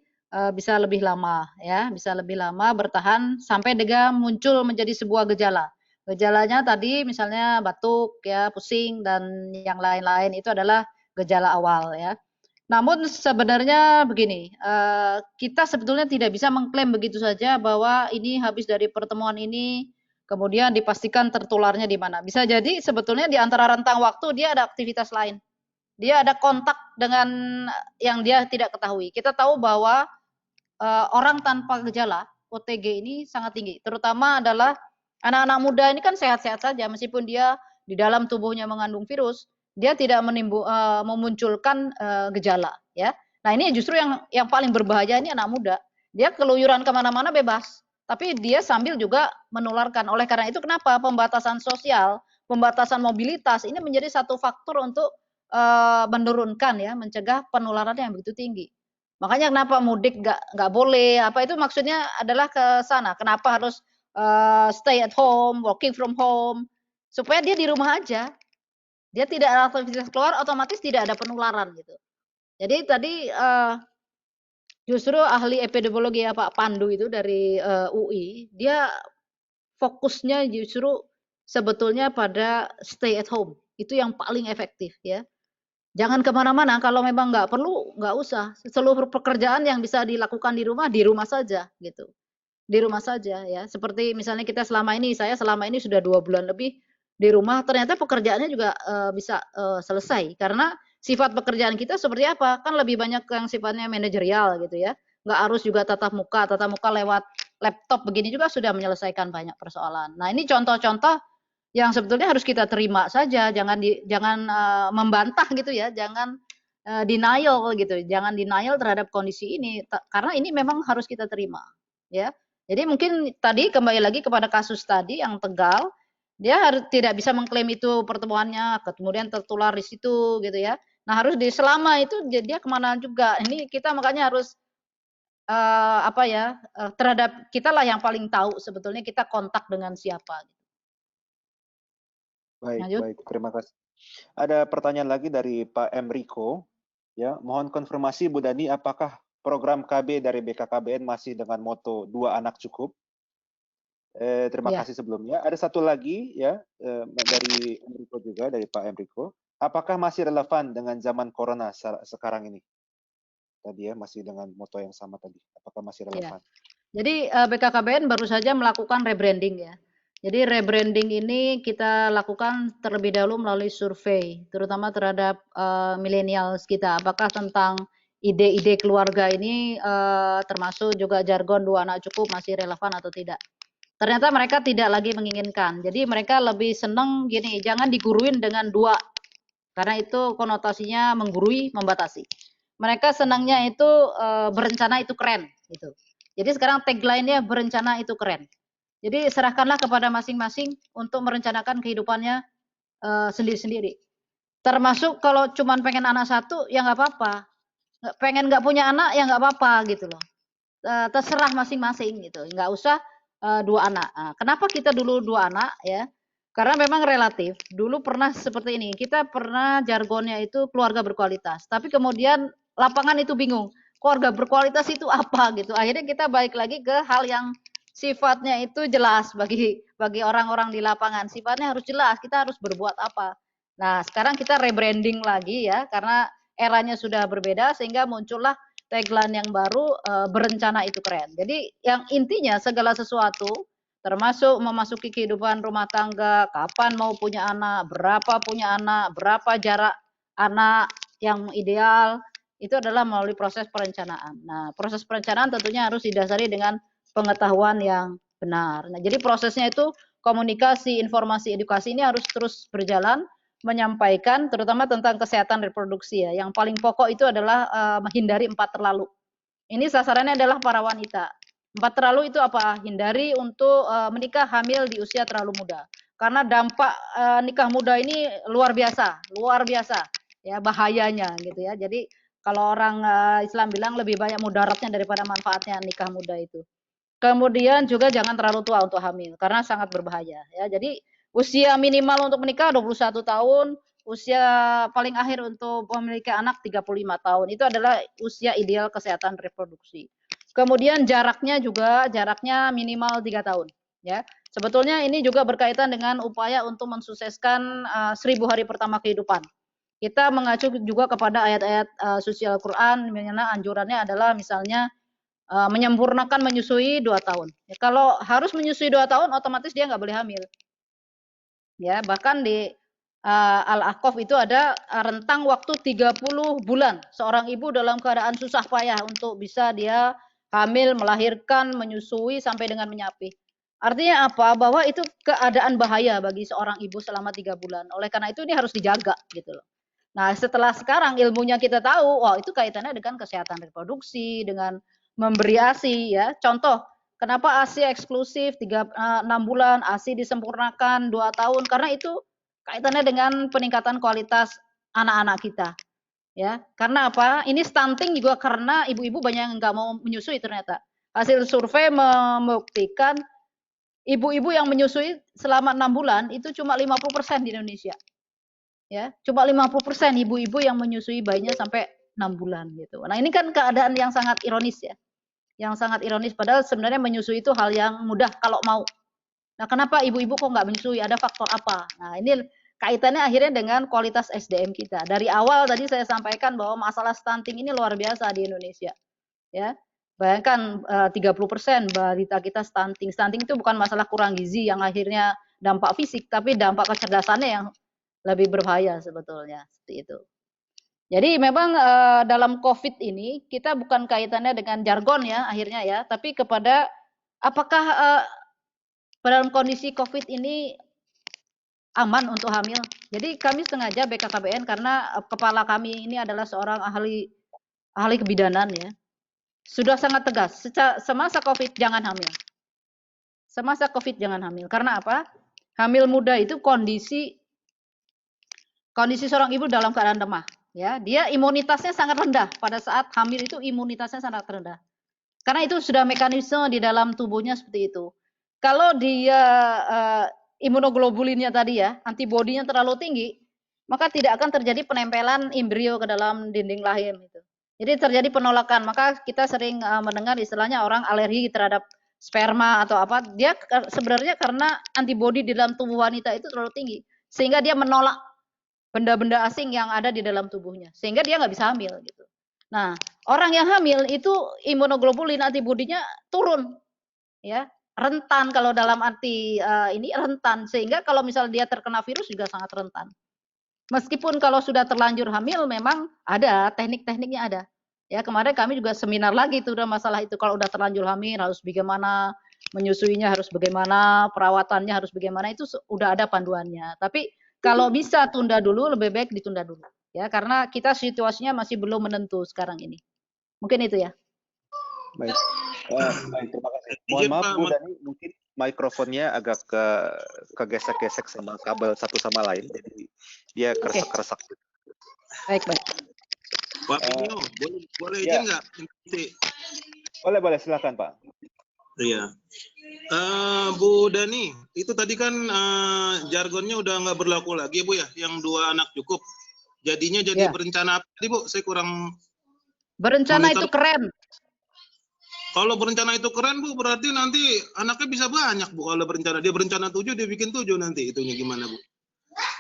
bisa lebih lama ya, bisa lebih lama bertahan sampai dia muncul menjadi sebuah gejala. Gejalanya tadi misalnya batuk ya, pusing dan yang lain-lain itu adalah gejala awal ya. Namun sebenarnya begini, kita sebetulnya tidak bisa mengklaim begitu saja bahwa ini habis dari pertemuan ini, kemudian dipastikan tertularnya di mana. Bisa jadi sebetulnya di antara rentang waktu dia ada aktivitas lain. Dia ada kontak dengan yang dia tidak ketahui. Kita tahu bahwa orang tanpa gejala, OTG ini sangat tinggi. Terutama adalah anak-anak muda ini kan sehat-sehat saja, meskipun dia di dalam tubuhnya mengandung virus, dia tidak memunculkan gejala. Ya. Nah ini justru yang paling berbahaya ini anak muda. Dia keluyuran kemana-mana bebas, tapi dia sambil juga menularkan. Oleh karena itu kenapa pembatasan sosial, pembatasan mobilitas ini menjadi satu faktor untuk menurunkan ya, mencegah penularan yang begitu tinggi. Makanya kenapa mudik nggak boleh, apa itu maksudnya adalah ke sana. Kenapa harus stay at home, working from home, supaya dia di rumah aja. Dia tidak ada aktivitas keluar, otomatis tidak ada penularan gitu. Jadi tadi justru ahli epidemiologi ya Pak Pandu itu dari UI, dia fokusnya justru sebetulnya pada stay at home. Itu yang paling efektif ya. Jangan kemana-mana, kalau memang nggak perlu, nggak usah. Seluruh pekerjaan yang bisa dilakukan di rumah saja, gitu. Di rumah saja, ya. Seperti misalnya saya selama ini sudah 2 bulan lebih di rumah, ternyata pekerjaannya juga bisa selesai. Karena sifat pekerjaan kita seperti apa? Kan lebih banyak yang sifatnya manajerial, gitu ya. Nggak harus juga tatap muka lewat laptop begini juga sudah menyelesaikan banyak persoalan. Nah, ini contoh-contoh yang sebetulnya harus kita terima saja, jangan membantah gitu ya, jangan denial gitu, jangan denial terhadap kondisi ini, karena ini memang harus kita terima, ya. Jadi mungkin tadi kembali lagi kepada kasus tadi yang Tegal, dia tidak bisa mengklaim itu pertemuannya, kemudian tertular di situ gitu ya. Nah harus selama itu dia kemana juga. Ini kita makanya harus terhadap kita lah yang paling tahu sebetulnya kita kontak dengan siapa. Baik, terima kasih. Ada pertanyaan lagi dari Pak Emriko Ya, mohon konfirmasi Bu Dani, apakah program KB dari BKKBN masih dengan moto 2 anak cukup? Terima Ya. kasih sebelumnya. Ada satu lagi ya dari Enrico juga, dari Pak Enrico. Apakah masih relevan dengan zaman corona sekarang ini? Tadi ya, masih dengan moto yang sama tadi. Apakah masih Ya. relevan? Jadi BKKBN baru saja melakukan rebranding ya. Jadi rebranding ini kita lakukan terlebih dahulu melalui survei, terutama terhadap millennials kita. Apakah tentang ide-ide keluarga ini termasuk juga jargon 2 anak cukup masih relevan atau tidak? Ternyata mereka tidak lagi menginginkan. Jadi mereka lebih senang gini, jangan diguruin dengan 2, karena itu konotasinya menggurui, membatasi. Mereka senangnya itu berencana itu keren gitu. Jadi sekarang tagline-nya berencana itu keren. Jadi serahkanlah kepada masing-masing untuk merencanakan kehidupannya sendiri-sendiri. Termasuk kalau cuman pengen anak 1 ya nggak apa-apa. Pengen nggak punya anak ya nggak apa-apa gitu loh. Terserah masing-masing gitu. Nggak usah 2 anak. Nah, kenapa kita dulu 2 anak ya? Karena memang relatif. Dulu pernah seperti ini. Kita pernah jargonnya itu keluarga berkualitas. Tapi kemudian lapangan itu bingung. Keluarga berkualitas itu apa gitu. Akhirnya kita balik lagi ke hal yang sifatnya itu jelas bagi orang-orang di lapangan. Sifatnya harus jelas. Kita harus berbuat apa. Nah, sekarang kita rebranding lagi ya karena eranya sudah berbeda sehingga muncullah tagline yang baru berencana itu keren. Jadi yang intinya segala sesuatu termasuk memasuki kehidupan rumah tangga, kapan mau punya anak, berapa jarak anak yang ideal, itu adalah melalui proses perencanaan. Nah, proses perencanaan tentunya harus didasari dengan pengetahuan yang benar. Nah, jadi prosesnya itu komunikasi, informasi, edukasi ini harus terus berjalan, menyampaikan terutama tentang kesehatan reproduksi ya. Yang paling pokok itu adalah menghindari 4 terlalu. Ini sasarannya adalah para wanita. 4 terlalu itu apa? Hindari untuk menikah hamil di usia terlalu muda. Karena dampak nikah muda ini luar biasa ya bahayanya gitu ya. Jadi kalau orang Islam bilang lebih banyak mudaratnya daripada manfaatnya nikah muda itu. Kemudian juga jangan terlalu tua untuk hamil karena sangat berbahaya ya. Jadi usia minimal untuk menikah 21 tahun, usia paling akhir untuk memiliki anak 35 tahun. Itu adalah usia ideal kesehatan reproduksi. Kemudian jaraknya minimal 3 tahun ya. Sebetulnya ini juga berkaitan dengan upaya untuk mensukseskan 1000 hari pertama kehidupan. Kita mengacu juga kepada ayat-ayat suci Al-Qur'an, dimana anjurannya adalah misalnya menyempurnakan menyusui 2 tahun. Ya, kalau harus menyusui 2 tahun otomatis dia nggak boleh hamil. Ya, bahkan di Al-Ahqaf itu ada rentang waktu 30 bulan seorang ibu dalam keadaan susah payah untuk bisa dia hamil, melahirkan, menyusui sampai dengan menyapih. Artinya apa? Bahwa itu keadaan bahaya bagi seorang ibu selama 3 bulan. Oleh karena itu ini harus dijaga gitu loh. Nah, setelah sekarang ilmunya kita tahu, oh itu kaitannya dengan kesehatan reproduksi, dengan memberi ASI ya. Contoh, kenapa ASI eksklusif 6 bulan, ASI disempurnakan 2 tahun karena itu kaitannya dengan peningkatan kualitas anak-anak kita. Ya, karena apa? Ini stunting juga karena ibu-ibu banyak yang nggak mau menyusui ternyata. Hasil survei membuktikan ibu-ibu yang menyusui selama 6 bulan itu cuma 50% di Indonesia. Ya, cuma 50% ibu-ibu yang menyusui bayinya sampai 6 bulan gitu. Nah, ini kan keadaan yang sangat ironis ya. Yang sangat ironis padahal sebenarnya menyusui itu hal yang mudah kalau mau. Nah, kenapa ibu-ibu kok nggak menyusui? Ada faktor apa? Nah, ini kaitannya akhirnya dengan kualitas SDM kita. Dari awal tadi saya sampaikan bahwa masalah stunting ini luar biasa di Indonesia. Ya. Bayangkan 30% balita kita stunting. Stunting itu bukan masalah kurang gizi yang akhirnya dampak fisik, tapi dampak kecerdasannya yang lebih berbahaya sebetulnya seperti itu. Jadi memang dalam COVID ini kita bukan kaitannya dengan jargon ya akhirnya ya, tapi kepada apakah dalam kondisi COVID ini aman untuk hamil. Jadi kami sengaja BKKBN karena kepala kami ini adalah seorang ahli kebidanan ya. Sudah sangat tegas, semasa COVID jangan hamil. Semasa COVID jangan hamil. Karena apa? Hamil muda itu kondisi seorang ibu dalam keadaan lemah. Ya, dia imunitasnya sangat rendah pada saat hamil itu imunitasnya sangat rendah. Karena itu sudah mekanisme di dalam tubuhnya seperti itu. Kalau dia imunoglobulinnya tadi ya, antibodinya terlalu tinggi, maka tidak akan terjadi penempelan embrio ke dalam dinding rahim itu. Jadi terjadi penolakan. Maka kita sering mendengar istilahnya orang alergi terhadap sperma atau apa. Dia sebenarnya karena antibodi di dalam tubuh wanita itu terlalu tinggi, sehingga dia menolak benda-benda asing yang ada di dalam tubuhnya, sehingga dia nggak bisa hamil gitu. Nah, orang yang hamil itu imunoglobulin antibodinya turun, ya, rentan kalau dalam arti ini rentan, sehingga kalau misalnya dia terkena virus juga sangat rentan. Meskipun kalau sudah terlanjur hamil memang ada teknik-tekniknya ada. Ya, kemarin kami juga seminar lagi tuh udah masalah itu, kalau udah terlanjur hamil harus bagaimana, menyusuinya harus bagaimana, perawatannya harus bagaimana, itu udah ada panduannya. Tapi kalau bisa tunda dulu, lebih baik ditunda dulu. Ya, karena kita situasinya masih belum menentu sekarang ini. Mungkin itu ya. Baik. Baik, terima kasih. Mohon maaf Bu Dani, mungkin mikrofonnya agak kegesek-gesek sama kabel satu sama lain, jadi dia keresak-keresak. Baik, baik. Pak Pinyo, boleh izin nggak? Boleh, silakan Pak. Iya. Bu Dani, itu tadi kan jargonnya udah nggak berlaku lagi Bu ya, yang 2 anak cukup. Jadinya jadi berencana apa tadi Bu? Saya kurang. Berencana itu keren. Kalau berencana itu keren Bu, berarti nanti anaknya bisa banyak Bu. Kalau berencana, dia berencana 7, dia bikin 7 nanti. Itunya gimana Bu?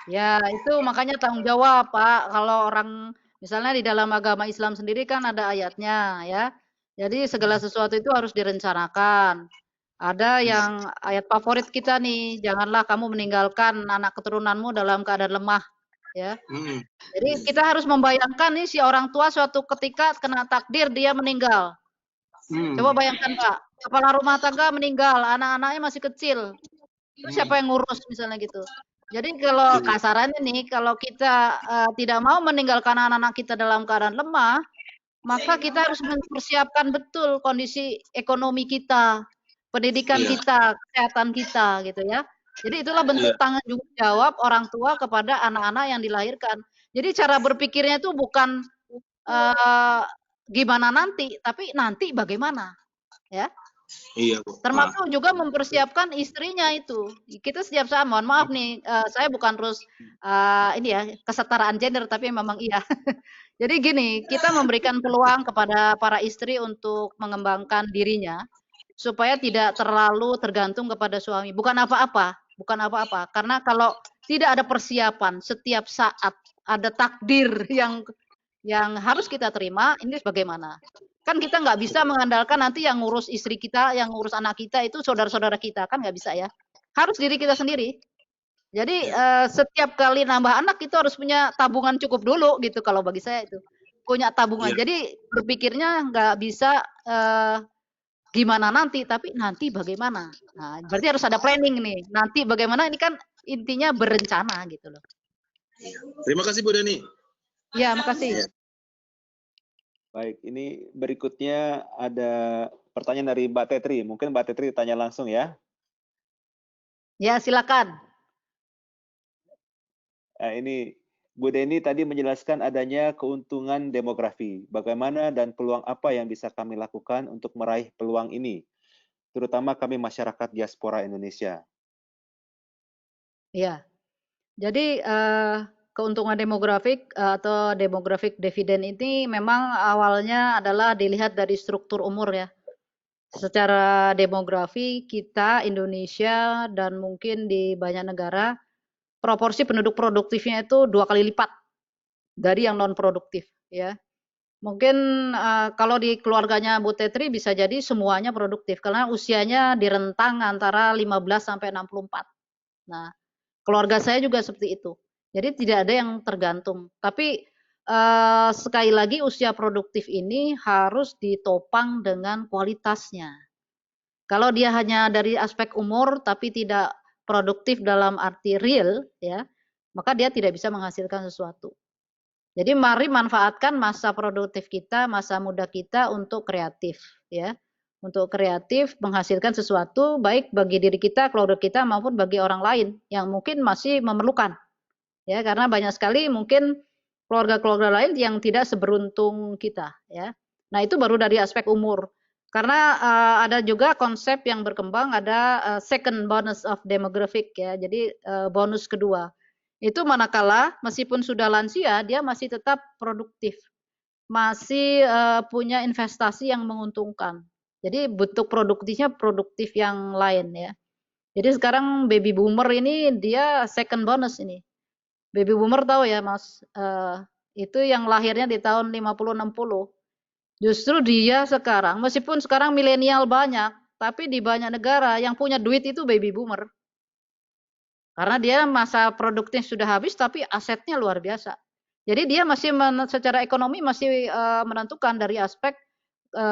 Ya, itu makanya tanggung jawab Pak. Kalau orang, misalnya di dalam agama Islam sendiri kan ada ayatnya ya. Jadi segala sesuatu itu harus direncanakan. Ada yang ayat favorit kita nih, janganlah kamu meninggalkan anak keturunanmu dalam keadaan lemah. Ya. Jadi kita harus membayangkan nih si orang tua suatu ketika kena takdir dia meninggal. Coba bayangkan Pak, kepala rumah tangga meninggal, anak-anaknya masih kecil. Terus siapa yang ngurus misalnya gitu. Jadi kalau kasarannya nih, kalau kita tidak mau meninggalkan anak-anak kita dalam keadaan lemah, maka kita harus mempersiapkan betul kondisi ekonomi kita, pendidikan kita, kesehatan kita gitu ya. Jadi itulah bentuk tanggung jawab orang tua kepada anak-anak yang dilahirkan. Jadi cara berpikirnya itu bukan gimana nanti, tapi nanti bagaimana, ya. Iya Bu. Termasuk juga mempersiapkan istrinya itu. Kita setiap saat, mohon maaf nih, saya bukan terus ini ya kesetaraan gender, tapi memang iya. Jadi gini, kita memberikan peluang kepada para istri untuk mengembangkan dirinya supaya tidak terlalu tergantung kepada suami. Bukan apa-apa. Karena kalau tidak ada persiapan, setiap saat ada takdir yang harus kita terima, ini bagaimana? Kan kita nggak bisa mengandalkan nanti yang ngurus istri kita, yang ngurus anak kita itu saudara-saudara kita, kan nggak bisa ya. Harus diri kita sendiri. Jadi setiap kali nambah anak itu harus punya tabungan cukup dulu gitu kalau bagi saya itu. Punya tabungan. Jadi berpikirnya nggak bisa gimana nanti, tapi nanti bagaimana. Nah, berarti harus ada planning nih. Nanti bagaimana, ini kan intinya berencana gitu loh. Terima kasih Bu Dani. Ya, makasih. Baik, ini berikutnya ada pertanyaan dari Mbak Tetri. Mungkin Mbak Tetri tanya langsung ya. Ya, silakan. Ini Bu Deni tadi menjelaskan adanya keuntungan demografi. Bagaimana dan peluang apa yang bisa kami lakukan untuk meraih peluang ini, terutama kami masyarakat diaspora Indonesia? Ya, jadi keuntungan demografik atau demographic dividend ini memang awalnya adalah dilihat dari struktur umur ya. Secara demografi kita Indonesia dan mungkin di banyak negara proporsi penduduk produktifnya itu 2 kali lipat dari yang non produktif ya. Mungkin kalau di keluarganya Bu Tetri bisa jadi semuanya produktif karena usianya di rentang antara 15 sampai 64. Nah, keluarga saya juga seperti itu. Jadi tidak ada yang tergantung. Tapi sekali lagi usia produktif ini harus ditopang dengan kualitasnya. Kalau dia hanya dari aspek umur tapi tidak produktif dalam arti real, ya, maka dia tidak bisa menghasilkan sesuatu. Jadi mari manfaatkan masa produktif kita, masa muda kita untuk kreatif, ya, untuk kreatif menghasilkan sesuatu baik bagi diri kita, keluarga kita maupun bagi orang lain yang mungkin masih memerlukan. Ya, karena banyak sekali mungkin keluarga-keluarga lain yang tidak seberuntung kita, ya. Nah, itu baru dari aspek umur. Karena ada juga konsep yang berkembang, ada second bonus of demographic ya. Jadi bonus kedua. Itu manakala meskipun sudah lansia, dia masih tetap produktif, masih punya investasi yang menguntungkan. Jadi bentuk produktif yang lain ya. Jadi sekarang baby boomer ini dia second bonus ini. Baby boomer tahu ya Mas, itu yang lahirnya di tahun 50-60. Justru dia sekarang, meskipun sekarang milenial banyak, tapi di banyak negara yang punya duit itu baby boomer. Karena dia masa produktif sudah habis, tapi asetnya luar biasa. Jadi dia masih secara ekonomi masih menentukan dari aspek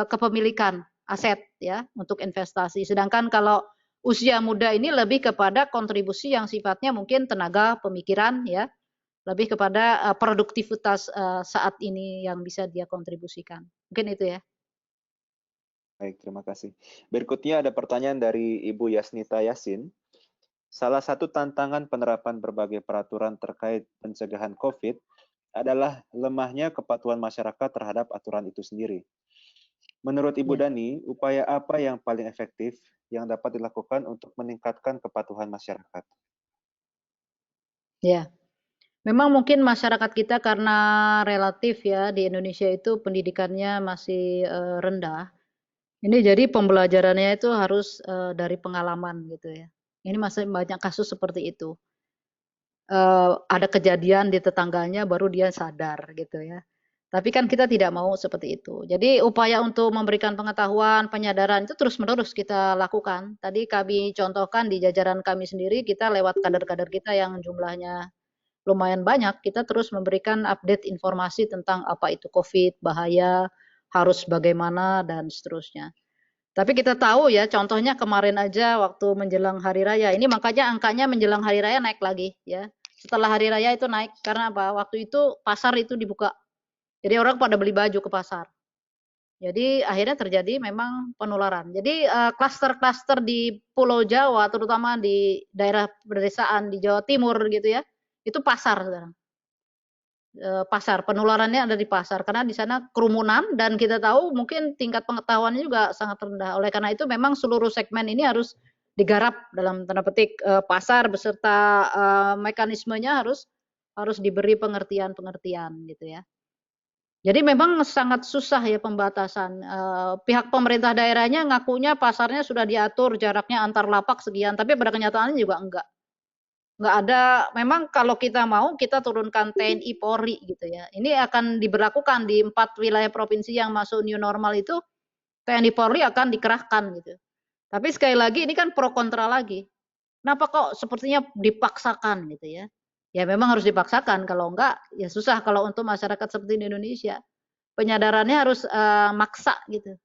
kepemilikan aset ya untuk investasi. Sedangkan kalau usia muda ini lebih kepada kontribusi yang sifatnya mungkin tenaga pemikiran ya, lebih kepada produktivitas saat ini yang bisa dia kontribusikan. Mungkin itu ya. Baik, terima kasih. Berikutnya ada pertanyaan dari Ibu Yasnita Yasin. Salah satu tantangan penerapan berbagai peraturan terkait pencegahan COVID adalah lemahnya kepatuhan masyarakat terhadap aturan itu sendiri. Menurut Ibu Dani, upaya apa yang paling efektif yang dapat dilakukan untuk meningkatkan kepatuhan masyarakat? Ya, memang mungkin masyarakat kita karena relatif ya di Indonesia itu pendidikannya masih rendah. Ini jadi pembelajarannya itu harus dari pengalaman gitu ya. Ini masih banyak kasus seperti itu. Ada kejadian di tetangganya baru dia sadar gitu ya. Tapi kan kita tidak mau seperti itu. Jadi upaya untuk memberikan pengetahuan, penyadaran itu terus-menerus kita lakukan. Tadi kami contohkan di jajaran kami sendiri, kita lewat kader-kader kita yang jumlahnya lumayan banyak, kita terus memberikan update informasi tentang apa itu COVID, bahaya, harus bagaimana, dan seterusnya. Tapi kita tahu ya, contohnya kemarin aja waktu menjelang Hari Raya, ini makanya angkanya menjelang Hari Raya naik lagi ya. Setelah Hari Raya itu naik, karena apa? Waktu itu pasar itu dibuka. Jadi orang pada beli baju ke pasar. Jadi akhirnya terjadi memang penularan. Jadi klaster-klaster di Pulau Jawa, terutama di daerah pedesaan di Jawa Timur gitu ya, itu pasar sekarang. Pasar, penularannya ada di pasar karena di sana kerumunan dan kita tahu mungkin tingkat pengetahuannya juga sangat rendah. Oleh karena itu memang seluruh segmen ini harus digarap dalam tanda petik pasar beserta mekanismenya harus diberi pengertian-pengertian gitu ya. Jadi memang sangat susah ya pembatasan. Pihak pemerintah daerahnya ngakunya pasarnya sudah diatur jaraknya antar lapak sekian, tapi pada kenyataannya juga enggak. Nggak ada, memang kalau kita mau kita turunkan TNI Polri gitu ya. Ini akan diberlakukan di 4 wilayah provinsi yang masuk new normal itu, TNI Polri akan dikerahkan gitu. Tapi sekali lagi ini kan pro kontra lagi. Kenapa kok sepertinya dipaksakan gitu ya? Ya memang harus dipaksakan, kalau enggak ya susah kalau untuk masyarakat seperti di Indonesia. Penyadarannya harus maksa gitu.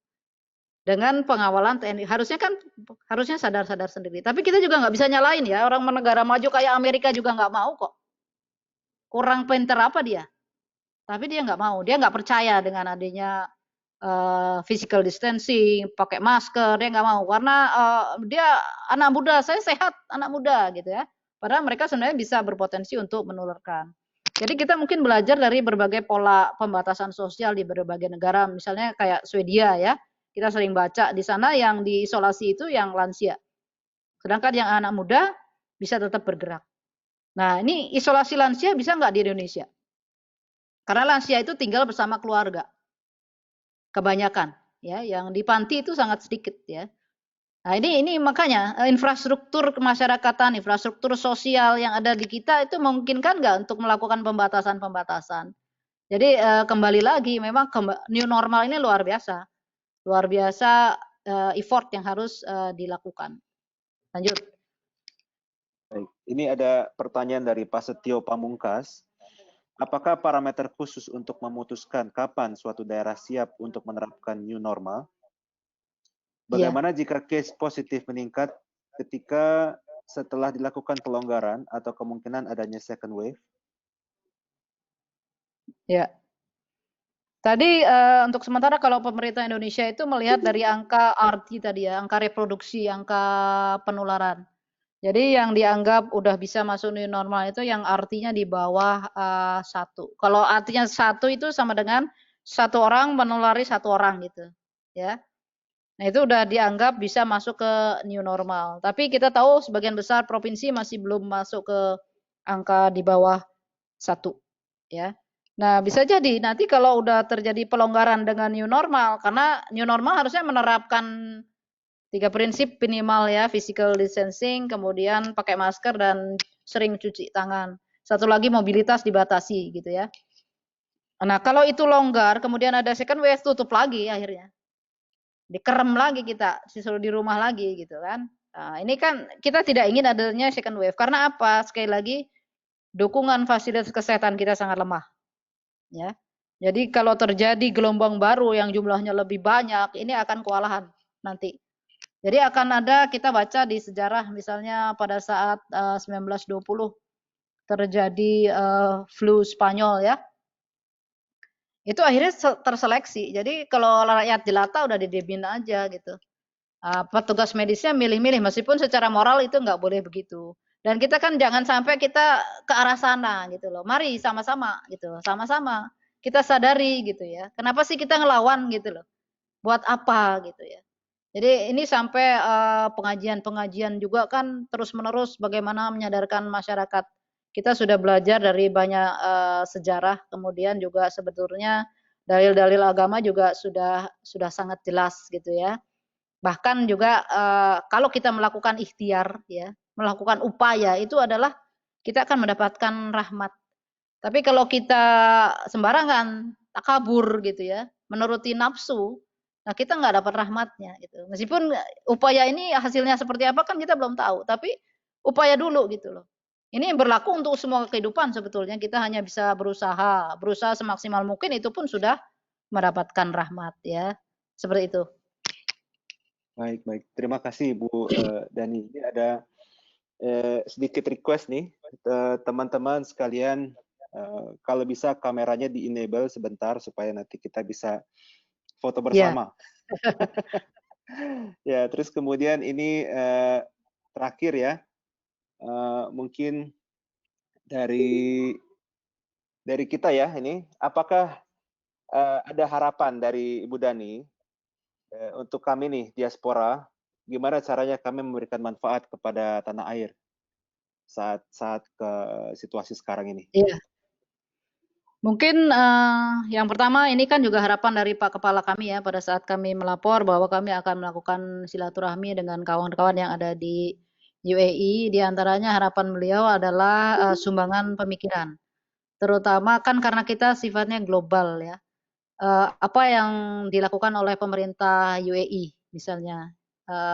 Dengan pengawalan TNI, harusnya sadar-sadar sendiri. Tapi kita juga nggak bisa nyalain ya, orang negara maju kayak Amerika juga nggak mau kok. Kurang pinter apa dia? Tapi dia nggak mau, dia nggak percaya dengan adanya physical distancing, pakai masker, dia nggak mau karena dia anak muda, saya sehat, anak muda gitu ya. Padahal mereka sebenarnya bisa berpotensi untuk menularkan. Jadi kita mungkin belajar dari berbagai pola pembatasan sosial di berbagai negara, misalnya kayak Swedia ya. Kita sering baca di sana yang diisolasi itu yang lansia. Sedangkan yang anak muda bisa tetap bergerak. Nah ini isolasi lansia bisa nggak di Indonesia? Karena lansia itu tinggal bersama keluarga. Kebanyakan. Ya, yang di panti itu sangat sedikit ya. Nah ini makanya infrastruktur kemasyarakatan, infrastruktur sosial yang ada di kita itu memungkinkan nggak untuk melakukan pembatasan-pembatasan. Jadi kembali lagi memang new normal ini luar biasa. Luar biasa effort yang harus dilakukan. Lanjut. Baik, ini ada pertanyaan dari Pak Setio Pamungkas. Apakah parameter khusus untuk memutuskan kapan suatu daerah siap untuk menerapkan new normal? Bagaimana jika case positif meningkat ketika setelah dilakukan pelonggaran atau kemungkinan adanya second wave? Ya. Tadi untuk sementara kalau pemerintah Indonesia itu melihat dari angka RT tadi ya, angka reproduksi, angka penularan. Jadi yang dianggap udah bisa masuk new normal itu yang artinya di bawah 1. Kalau artinya 1 itu sama dengan 1 orang menulari 1 orang gitu, ya. Nah itu udah dianggap bisa masuk ke new normal. Tapi kita tahu sebagian besar provinsi masih belum masuk ke angka di bawah 1 ya. Nah, bisa jadi nanti kalau udah terjadi pelonggaran dengan new normal, karena new normal harusnya menerapkan 3 prinsip minimal ya, physical distancing, kemudian pakai masker dan sering cuci tangan. Satu lagi mobilitas dibatasi gitu ya. Nah, kalau itu longgar, kemudian ada second wave, tutup lagi akhirnya. Dikerem lagi kita, disuruh di rumah lagi gitu kan. Nah, ini kan kita tidak ingin adanya second wave. Karena apa? Sekali lagi, dukungan fasilitas kesehatan kita sangat lemah. Ya. Jadi kalau terjadi gelombang baru yang jumlahnya lebih banyak, ini akan kewalahan nanti. Jadi akan ada, kita baca di sejarah misalnya pada saat 1920 terjadi flu Spanyol ya. Itu akhirnya terseleksi. Jadi kalau rakyat jelata udah didiamin aja gitu. Petugas medisnya milih-milih meskipun secara moral itu nggak boleh begitu. Dan kita kan jangan sampai kita ke arah sana gitu loh. Mari sama-sama gitu, sama-sama kita sadari gitu ya. Kenapa sih kita ngelawan gitu loh? Buat apa gitu ya? Jadi ini sampai pengajian-pengajian juga kan terus-menerus bagaimana menyadarkan masyarakat. Kita sudah belajar dari banyak sejarah, kemudian juga sebetulnya dalil-dalil agama juga sudah sangat jelas gitu ya. Bahkan juga kalau kita melakukan ikhtiar ya, melakukan upaya itu adalah kita akan mendapatkan rahmat. Tapi kalau kita sembarangan, takabur gitu ya, menuruti nafsu, nah kita nggak dapat rahmatnya gitu. Meskipun upaya ini hasilnya seperti apa kan kita belum tahu, tapi upaya dulu gitu loh. Ini berlaku untuk semua kehidupan sebetulnya. Kita hanya bisa berusaha semaksimal mungkin itu pun sudah mendapatkan rahmat ya. Seperti itu. Baik, baik. Terima kasih Bu Dani. Ini ada sedikit request nih, teman-teman sekalian, kalau bisa kameranya di-enable sebentar supaya nanti kita bisa foto bersama. Ya, terus kemudian ini terakhir ya, mungkin dari kita ya ini, apakah ada harapan dari Ibu Dani untuk kami nih diaspora, gimana caranya kami memberikan manfaat kepada tanah air saat ke situasi sekarang ini? Iya. Mungkin yang pertama ini kan juga harapan dari Pak Kepala kami ya pada saat kami melapor bahwa kami akan melakukan silaturahmi dengan kawan-kawan yang ada di UAE. Di antaranya harapan beliau adalah sumbangan pemikiran. Terutama kan karena kita sifatnya global ya. Apa yang dilakukan oleh pemerintah UAE misalnya.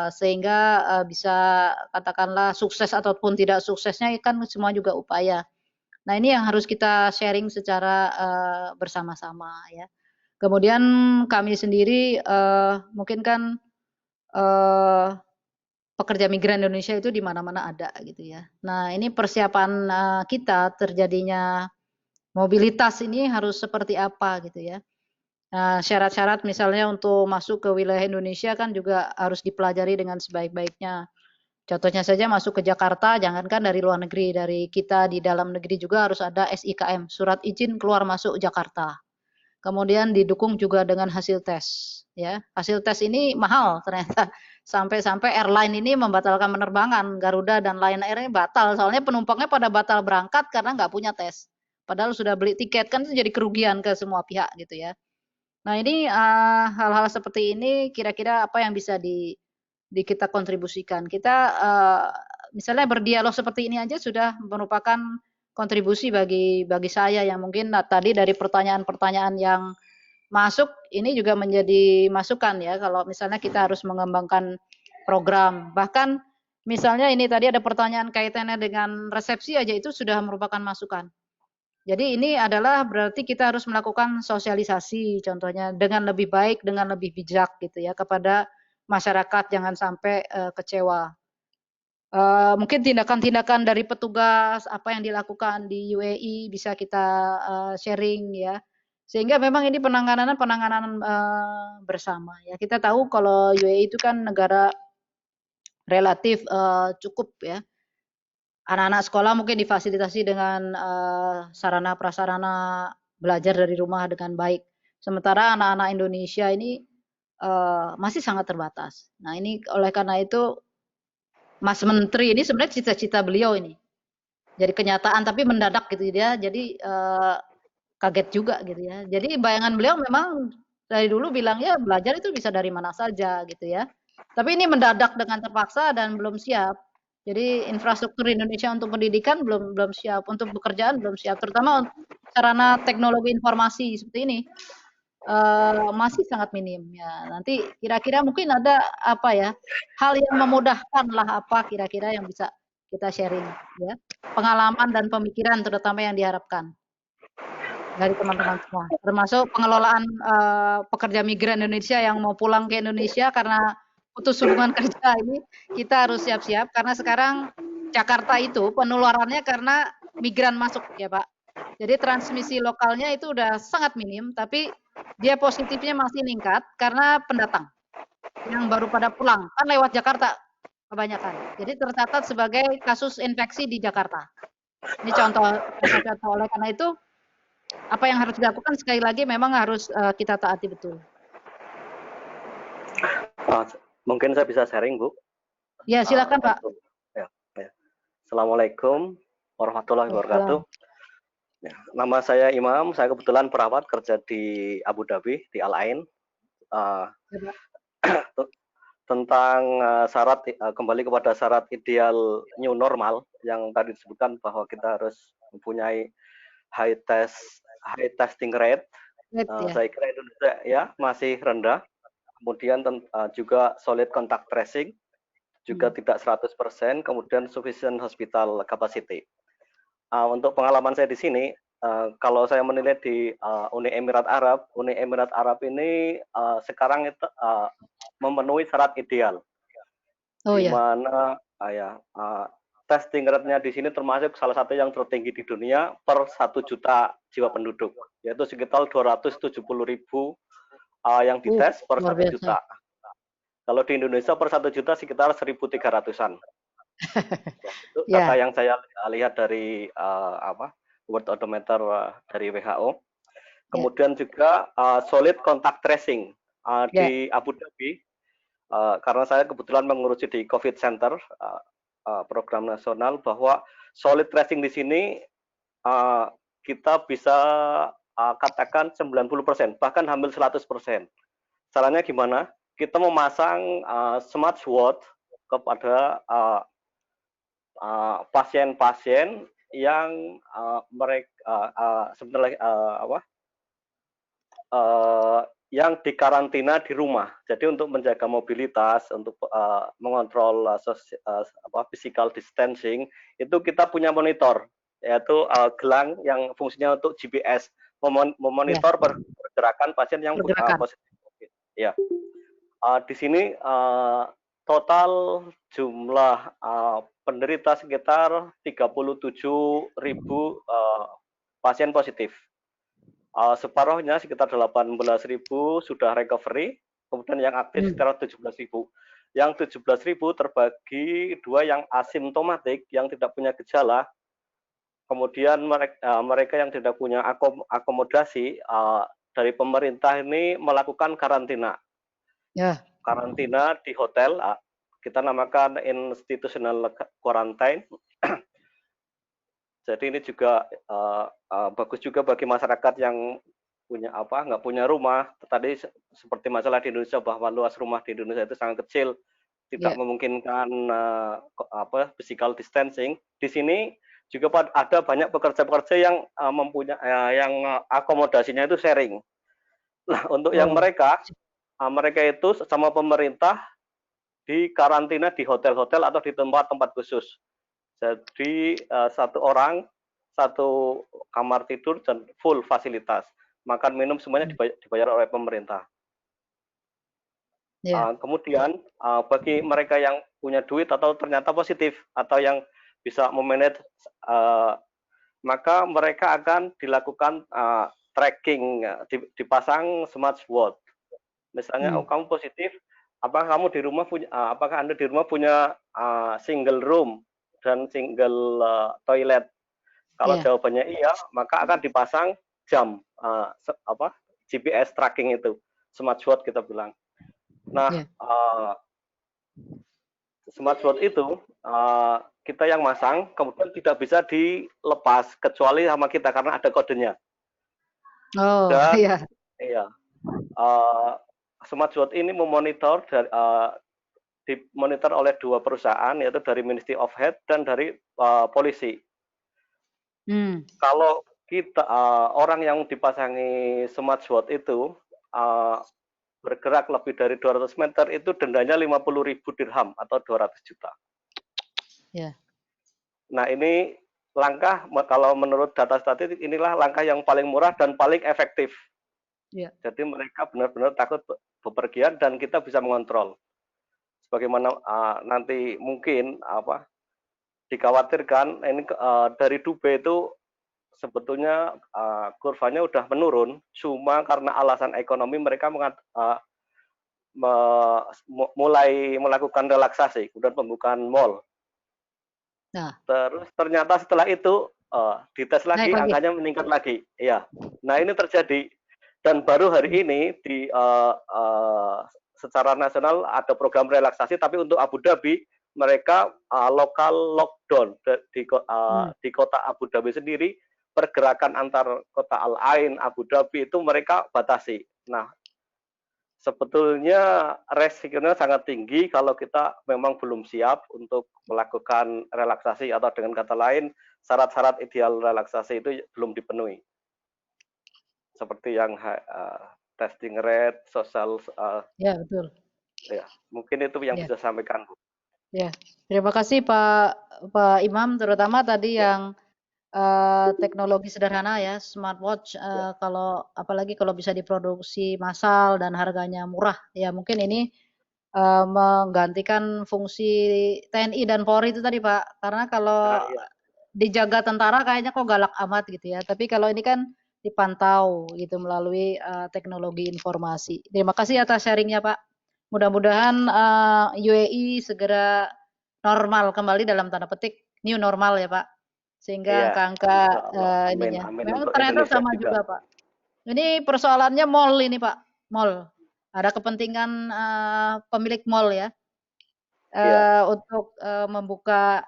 Sehingga bisa katakanlah sukses ataupun tidak suksesnya kan semua juga upaya. Nah, ini yang harus kita sharing secara bersama-sama ya. Kemudian kami sendiri mungkin kan pekerja migran Indonesia itu di mana-mana ada gitu ya. Nah, ini persiapan kita terjadinya mobilitas ini harus seperti apa gitu ya. Nah, syarat-syarat misalnya untuk masuk ke wilayah Indonesia kan juga harus dipelajari dengan sebaik-baiknya. Contohnya saja masuk ke Jakarta, jangankan dari luar negeri, dari kita di dalam negeri juga harus ada SIKM, surat izin keluar masuk Jakarta. Kemudian didukung juga dengan hasil tes, ya. Hasil tes ini mahal ternyata. Sampai-sampai airline ini membatalkan penerbangan, Garuda dan Lion Air ini batal, soalnya penumpangnya pada batal berangkat karena nggak punya tes. Padahal sudah beli tiket, kan itu jadi kerugian ke semua pihak gitu ya. Nah ini hal-hal seperti ini kira-kira apa yang bisa kita kontribusikan. Kita misalnya berdialog seperti ini aja sudah merupakan kontribusi bagi saya yang mungkin tadi dari pertanyaan-pertanyaan yang masuk ini juga menjadi masukan ya kalau misalnya kita harus mengembangkan program. Bahkan misalnya ini tadi ada pertanyaan kaitannya dengan resepsi aja itu sudah merupakan masukan. Jadi ini adalah berarti kita harus melakukan sosialisasi contohnya dengan lebih baik, dengan lebih bijak gitu ya kepada masyarakat, jangan sampai kecewa. Mungkin tindakan-tindakan dari petugas apa yang dilakukan di UAE bisa kita sharing ya. Sehingga memang ini penanganan bersama ya. Kita tahu kalau UAE itu kan negara relatif cukup ya. Anak-anak sekolah mungkin difasilitasi dengan sarana prasarana belajar dari rumah dengan baik. Sementara anak-anak Indonesia ini masih sangat terbatas. Nah ini oleh karena itu Mas Menteri ini sebenarnya cita-cita beliau ini. jadi kenyataan tapi mendadak gitu ya. Jadi kaget juga gitu ya. Jadi bayangan beliau memang dari dulu bilangnya belajar itu bisa dari mana saja gitu ya. Tapi ini mendadak dengan terpaksa dan belum siap. Jadi infrastruktur Indonesia untuk pendidikan belum siap, untuk pekerjaan belum siap, terutama untuk sarana teknologi informasi seperti ini masih sangat minim ya. Nanti kira-kira mungkin ada apa ya hal yang memudahkan lah apa kira-kira yang bisa kita sharing ya, pengalaman dan pemikiran terutama yang diharapkan dari teman-teman semua, termasuk pengelolaan pekerja migran Indonesia yang mau pulang ke Indonesia karena putus hubungan kerja ini, kita harus siap-siap karena sekarang Jakarta itu penularannya karena migran masuk ya Pak. Jadi transmisi lokalnya itu udah sangat minim, tapi dia positifnya masih meningkat karena pendatang yang baru pada pulang kan lewat Jakarta kebanyakan. Jadi tercatat sebagai kasus infeksi di Jakarta. Ini contoh oleh karena itu apa yang harus dilakukan sekali lagi memang harus kita taati betul. Mungkin saya bisa sharing, Bu. Ya, silakan Pak. Ya. Assalamualaikum warahmatullahi wabarakatuh. Ya, nama saya Imam, saya kebetulan perawat kerja di Abu Dhabi, di Al Ain. Tentang syarat, kembali kepada syarat ideal new normal yang tadi disebutkan bahwa kita harus mempunyai high testing rate. Saya kira Indonesia ya masih rendah. Kemudian juga solid contact tracing, juga tidak 100%, kemudian sufficient hospital capacity. Untuk pengalaman saya di sini, kalau saya menilai di Uni Emirat Arab ini sekarang itu memenuhi syarat ideal, di mana testing rate-nya di sini termasuk salah satu yang tertinggi di dunia per 1 juta jiwa penduduk, yaitu sekitar 270.000 yang dites per 1 juta. Kalau di Indonesia per 1 juta sekitar 1.300-an. Itu data yang saya lihat dari World Odometer dari WHO. Kemudian juga solid contact tracing di Abu Dhabi. Karena saya kebetulan mengurusi di COVID Center, program nasional, bahwa solid tracing di sini kita bisa katakan 90%, bahkan hampir 100%. Caranya gimana? Kita memasang smart sword kepada pasien-pasien yang mereka sebenarnya yang dikarantina di rumah. Jadi untuk menjaga mobilitas, untuk mengontrol physical distancing, itu kita punya monitor, yaitu gelang yang fungsinya untuk GPS, memonitor pergerakan pasien yang positif COVID. Ya. Di sini total jumlah penderita sekitar 37.000 pasien positif. Separuhnya sekitar 18.000 sudah recovery, kemudian yang aktif sekitar 17.000. Yang 17.000 terbagi dua yang asimptomatik, yang tidak punya gejala, kemudian mereka yang tidak punya akomodasi dari pemerintah ini melakukan karantina. Karantina di hotel, kita namakan institutional quarantine. Jadi ini juga bagus juga bagi masyarakat yang punya nggak punya rumah. Tadi seperti masalah di Indonesia bahwa luas rumah di Indonesia itu sangat kecil, tidak memungkinkan physical distancing. Di sini juga ada banyak pekerja-pekerja yang mempunyai yang akomodasinya itu sharing. Nah, untuk yang mereka itu sama pemerintah di karantina di hotel-hotel atau di tempat-tempat khusus. Jadi satu orang, satu kamar tidur dan full fasilitas. Makan minum semuanya dibayar oleh pemerintah. Kemudian bagi mereka yang punya duit atau ternyata positif atau yang bisa memanage, maka mereka akan dilakukan tracking, dipasang smart watch. Misalnya, kamu positif, apakah Anda di rumah punya single room dan single toilet? Kalau jawabannya iya, maka akan dipasang jam GPS tracking itu, smart watch kita bilang. Nah, smartwatch itu kita yang masang, kemudian tidak bisa dilepas kecuali sama kita karena ada kodenya. Oh, Dan iya. iya, smartwatch ini memonitor dimonitor oleh 2 perusahaan, yaitu dari Ministry of Health dan dari polisi. Kalau kita orang yang dipasangi smartwatch itu bergerak lebih dari 200 meter itu dendanya 50.000 dirham atau 200 juta. Yeah. Nah, ini langkah kalau menurut data statistik inilah langkah yang paling murah dan paling efektif. Yeah. Jadi mereka benar-benar takut bepergian dan kita bisa mengontrol. Sebagaimana nanti mungkin dikhawatirkan ini dari Dubai itu sebetulnya kurvanya udah menurun, cuma karena alasan ekonomi mereka mulai melakukan relaksasi, kemudian pembukaan mall. Nah. Terus ternyata setelah itu dites lagi, angkanya meningkat lagi. Ya, nah ini terjadi dan baru hari ini secara nasional ada program relaksasi, tapi untuk Abu Dhabi mereka lokal lockdown di kota Abu Dhabi sendiri. Pergerakan antar kota Al Ain, Abu Dhabi itu mereka batasi. Nah, sebetulnya resikonya sangat tinggi kalau kita memang belum siap untuk melakukan relaksasi atau dengan kata lain syarat-syarat ideal relaksasi itu belum dipenuhi. Seperti yang testing rate, social. Ya, betul. Ya, mungkin itu yang bisa sampaikan, Bu. Ya, terima kasih Pak Imam, terutama tadi yang teknologi sederhana ya, smartwatch. Kalau apalagi kalau bisa diproduksi massal dan harganya murah, ya mungkin ini menggantikan fungsi TNI dan Polri itu tadi Pak. Karena kalau dijaga tentara kayaknya kok galak amat gitu ya. Tapi kalau ini kan dipantau gitu melalui teknologi informasi. Terima kasih atas sharingnya Pak. Mudah-mudahan UAE segera normal kembali dalam tanda petik new normal ya Pak. Sehingga angka-angka ininya. Memang ternyata sama juga Pak. Ini persoalannya mall ini Pak, mall. Ada kepentingan pemilik mall ya untuk membuka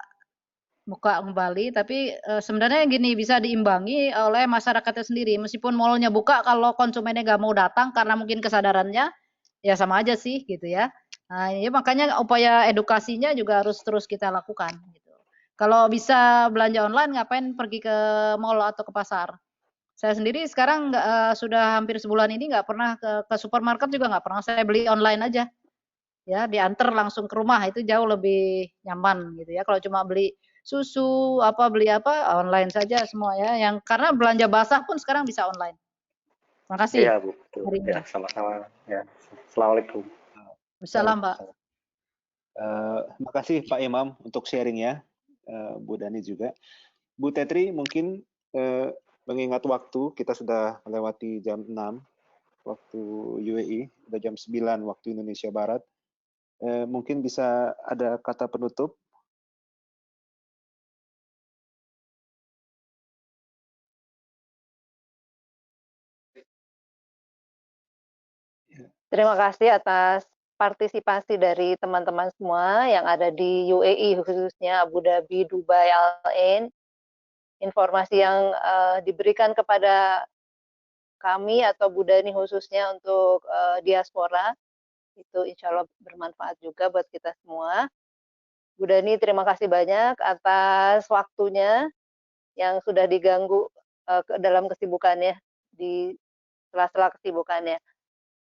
kembali, tapi sebenarnya gini bisa diimbangi oleh masyarakatnya sendiri. Meskipun mallnya buka, kalau konsumennya nggak mau datang karena mungkin kesadarannya ya sama aja sih gitu ya. Nah ini makanya upaya edukasinya juga harus terus kita lakukan. Gitu. Kalau bisa belanja online, ngapain pergi ke mall atau ke pasar? Saya sendiri sekarang sudah hampir sebulan ini nggak pernah ke supermarket juga nggak pernah. Saya beli online aja, ya diantar langsung ke rumah itu jauh lebih nyaman gitu ya. Kalau cuma beli susu beli apa online saja semua ya. Yang karena belanja basah pun sekarang bisa online. Terima kasih. Iya Bu. Ya, sama-sama. Ya. Assalamualaikum. Wassalam Pak. Terima kasih Pak Imam untuk sharingnya, Bu Dani juga. Bu Tetri mungkin mengingat waktu, kita sudah melewati jam 6 waktu UAE, sudah jam 9 waktu Indonesia Barat. Mungkin bisa ada kata penutup. Terima kasih atas partisipasi dari teman-teman semua yang ada di UAE, khususnya Abu Dhabi, Dubai, Al Ain. Informasi yang diberikan kepada kami atau Bu Dani khususnya untuk diaspora, itu insya Allah bermanfaat juga buat kita semua. Bu Dani, terima kasih banyak atas waktunya yang sudah diganggu dalam kesibukannya, di sela-sela kesibukannya.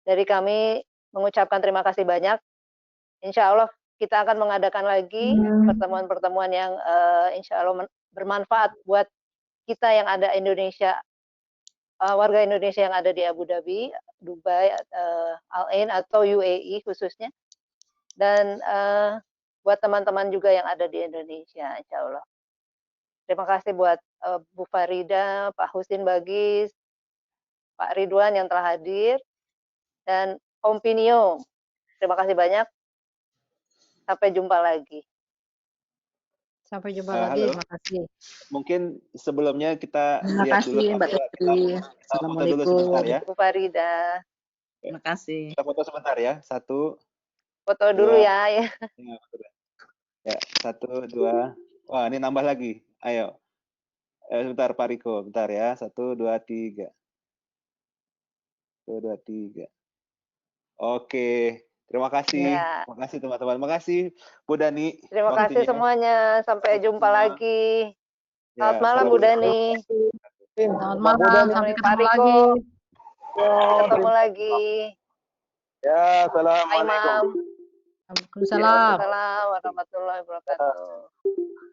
Dari kami mengucapkan terima kasih banyak. Insya Allah kita akan mengadakan lagi pertemuan-pertemuan yang insya Allah bermanfaat buat kita yang ada Indonesia, warga Indonesia yang ada di Abu Dhabi, Dubai, Al Ain atau UAE khususnya. Dan buat teman-teman juga yang ada di Indonesia, insya Allah. Terima kasih buat Bu Farida, Pak Husin Bagis, Pak Ridwan yang telah hadir, dan Om Pinio. Terima kasih banyak. Sampai jumpa lagi. Sampai jumpa lagi. Terima kasih. Mungkin sebelumnya kita terima lihat kasih, dulu. Mbak Tetri. Foto dulu sebentar ya. Bu Farida. Terima kasih. Kita foto sebentar ya. 1. Foto dulu 2, ya. Ya, 1, 2. Wah, ini nambah lagi. Ayo. Sebentar, Pak Riko. Bentar ya. 1, 2, 3. 1, 2, 3. Oke. Terima kasih. Ya. Terima kasih teman-teman. Terima kasih Bu Dani. Terima kasih semuanya. Sampai jumpa lagi. Selamat malam Bu Dani. Selamat malam, sampai ketemu lagi. Ketemu lagi. Ya, assalamualaikum. Imam. Waalaikumsalam. Waalaikumsalam warahmatullahi wabarakatuh.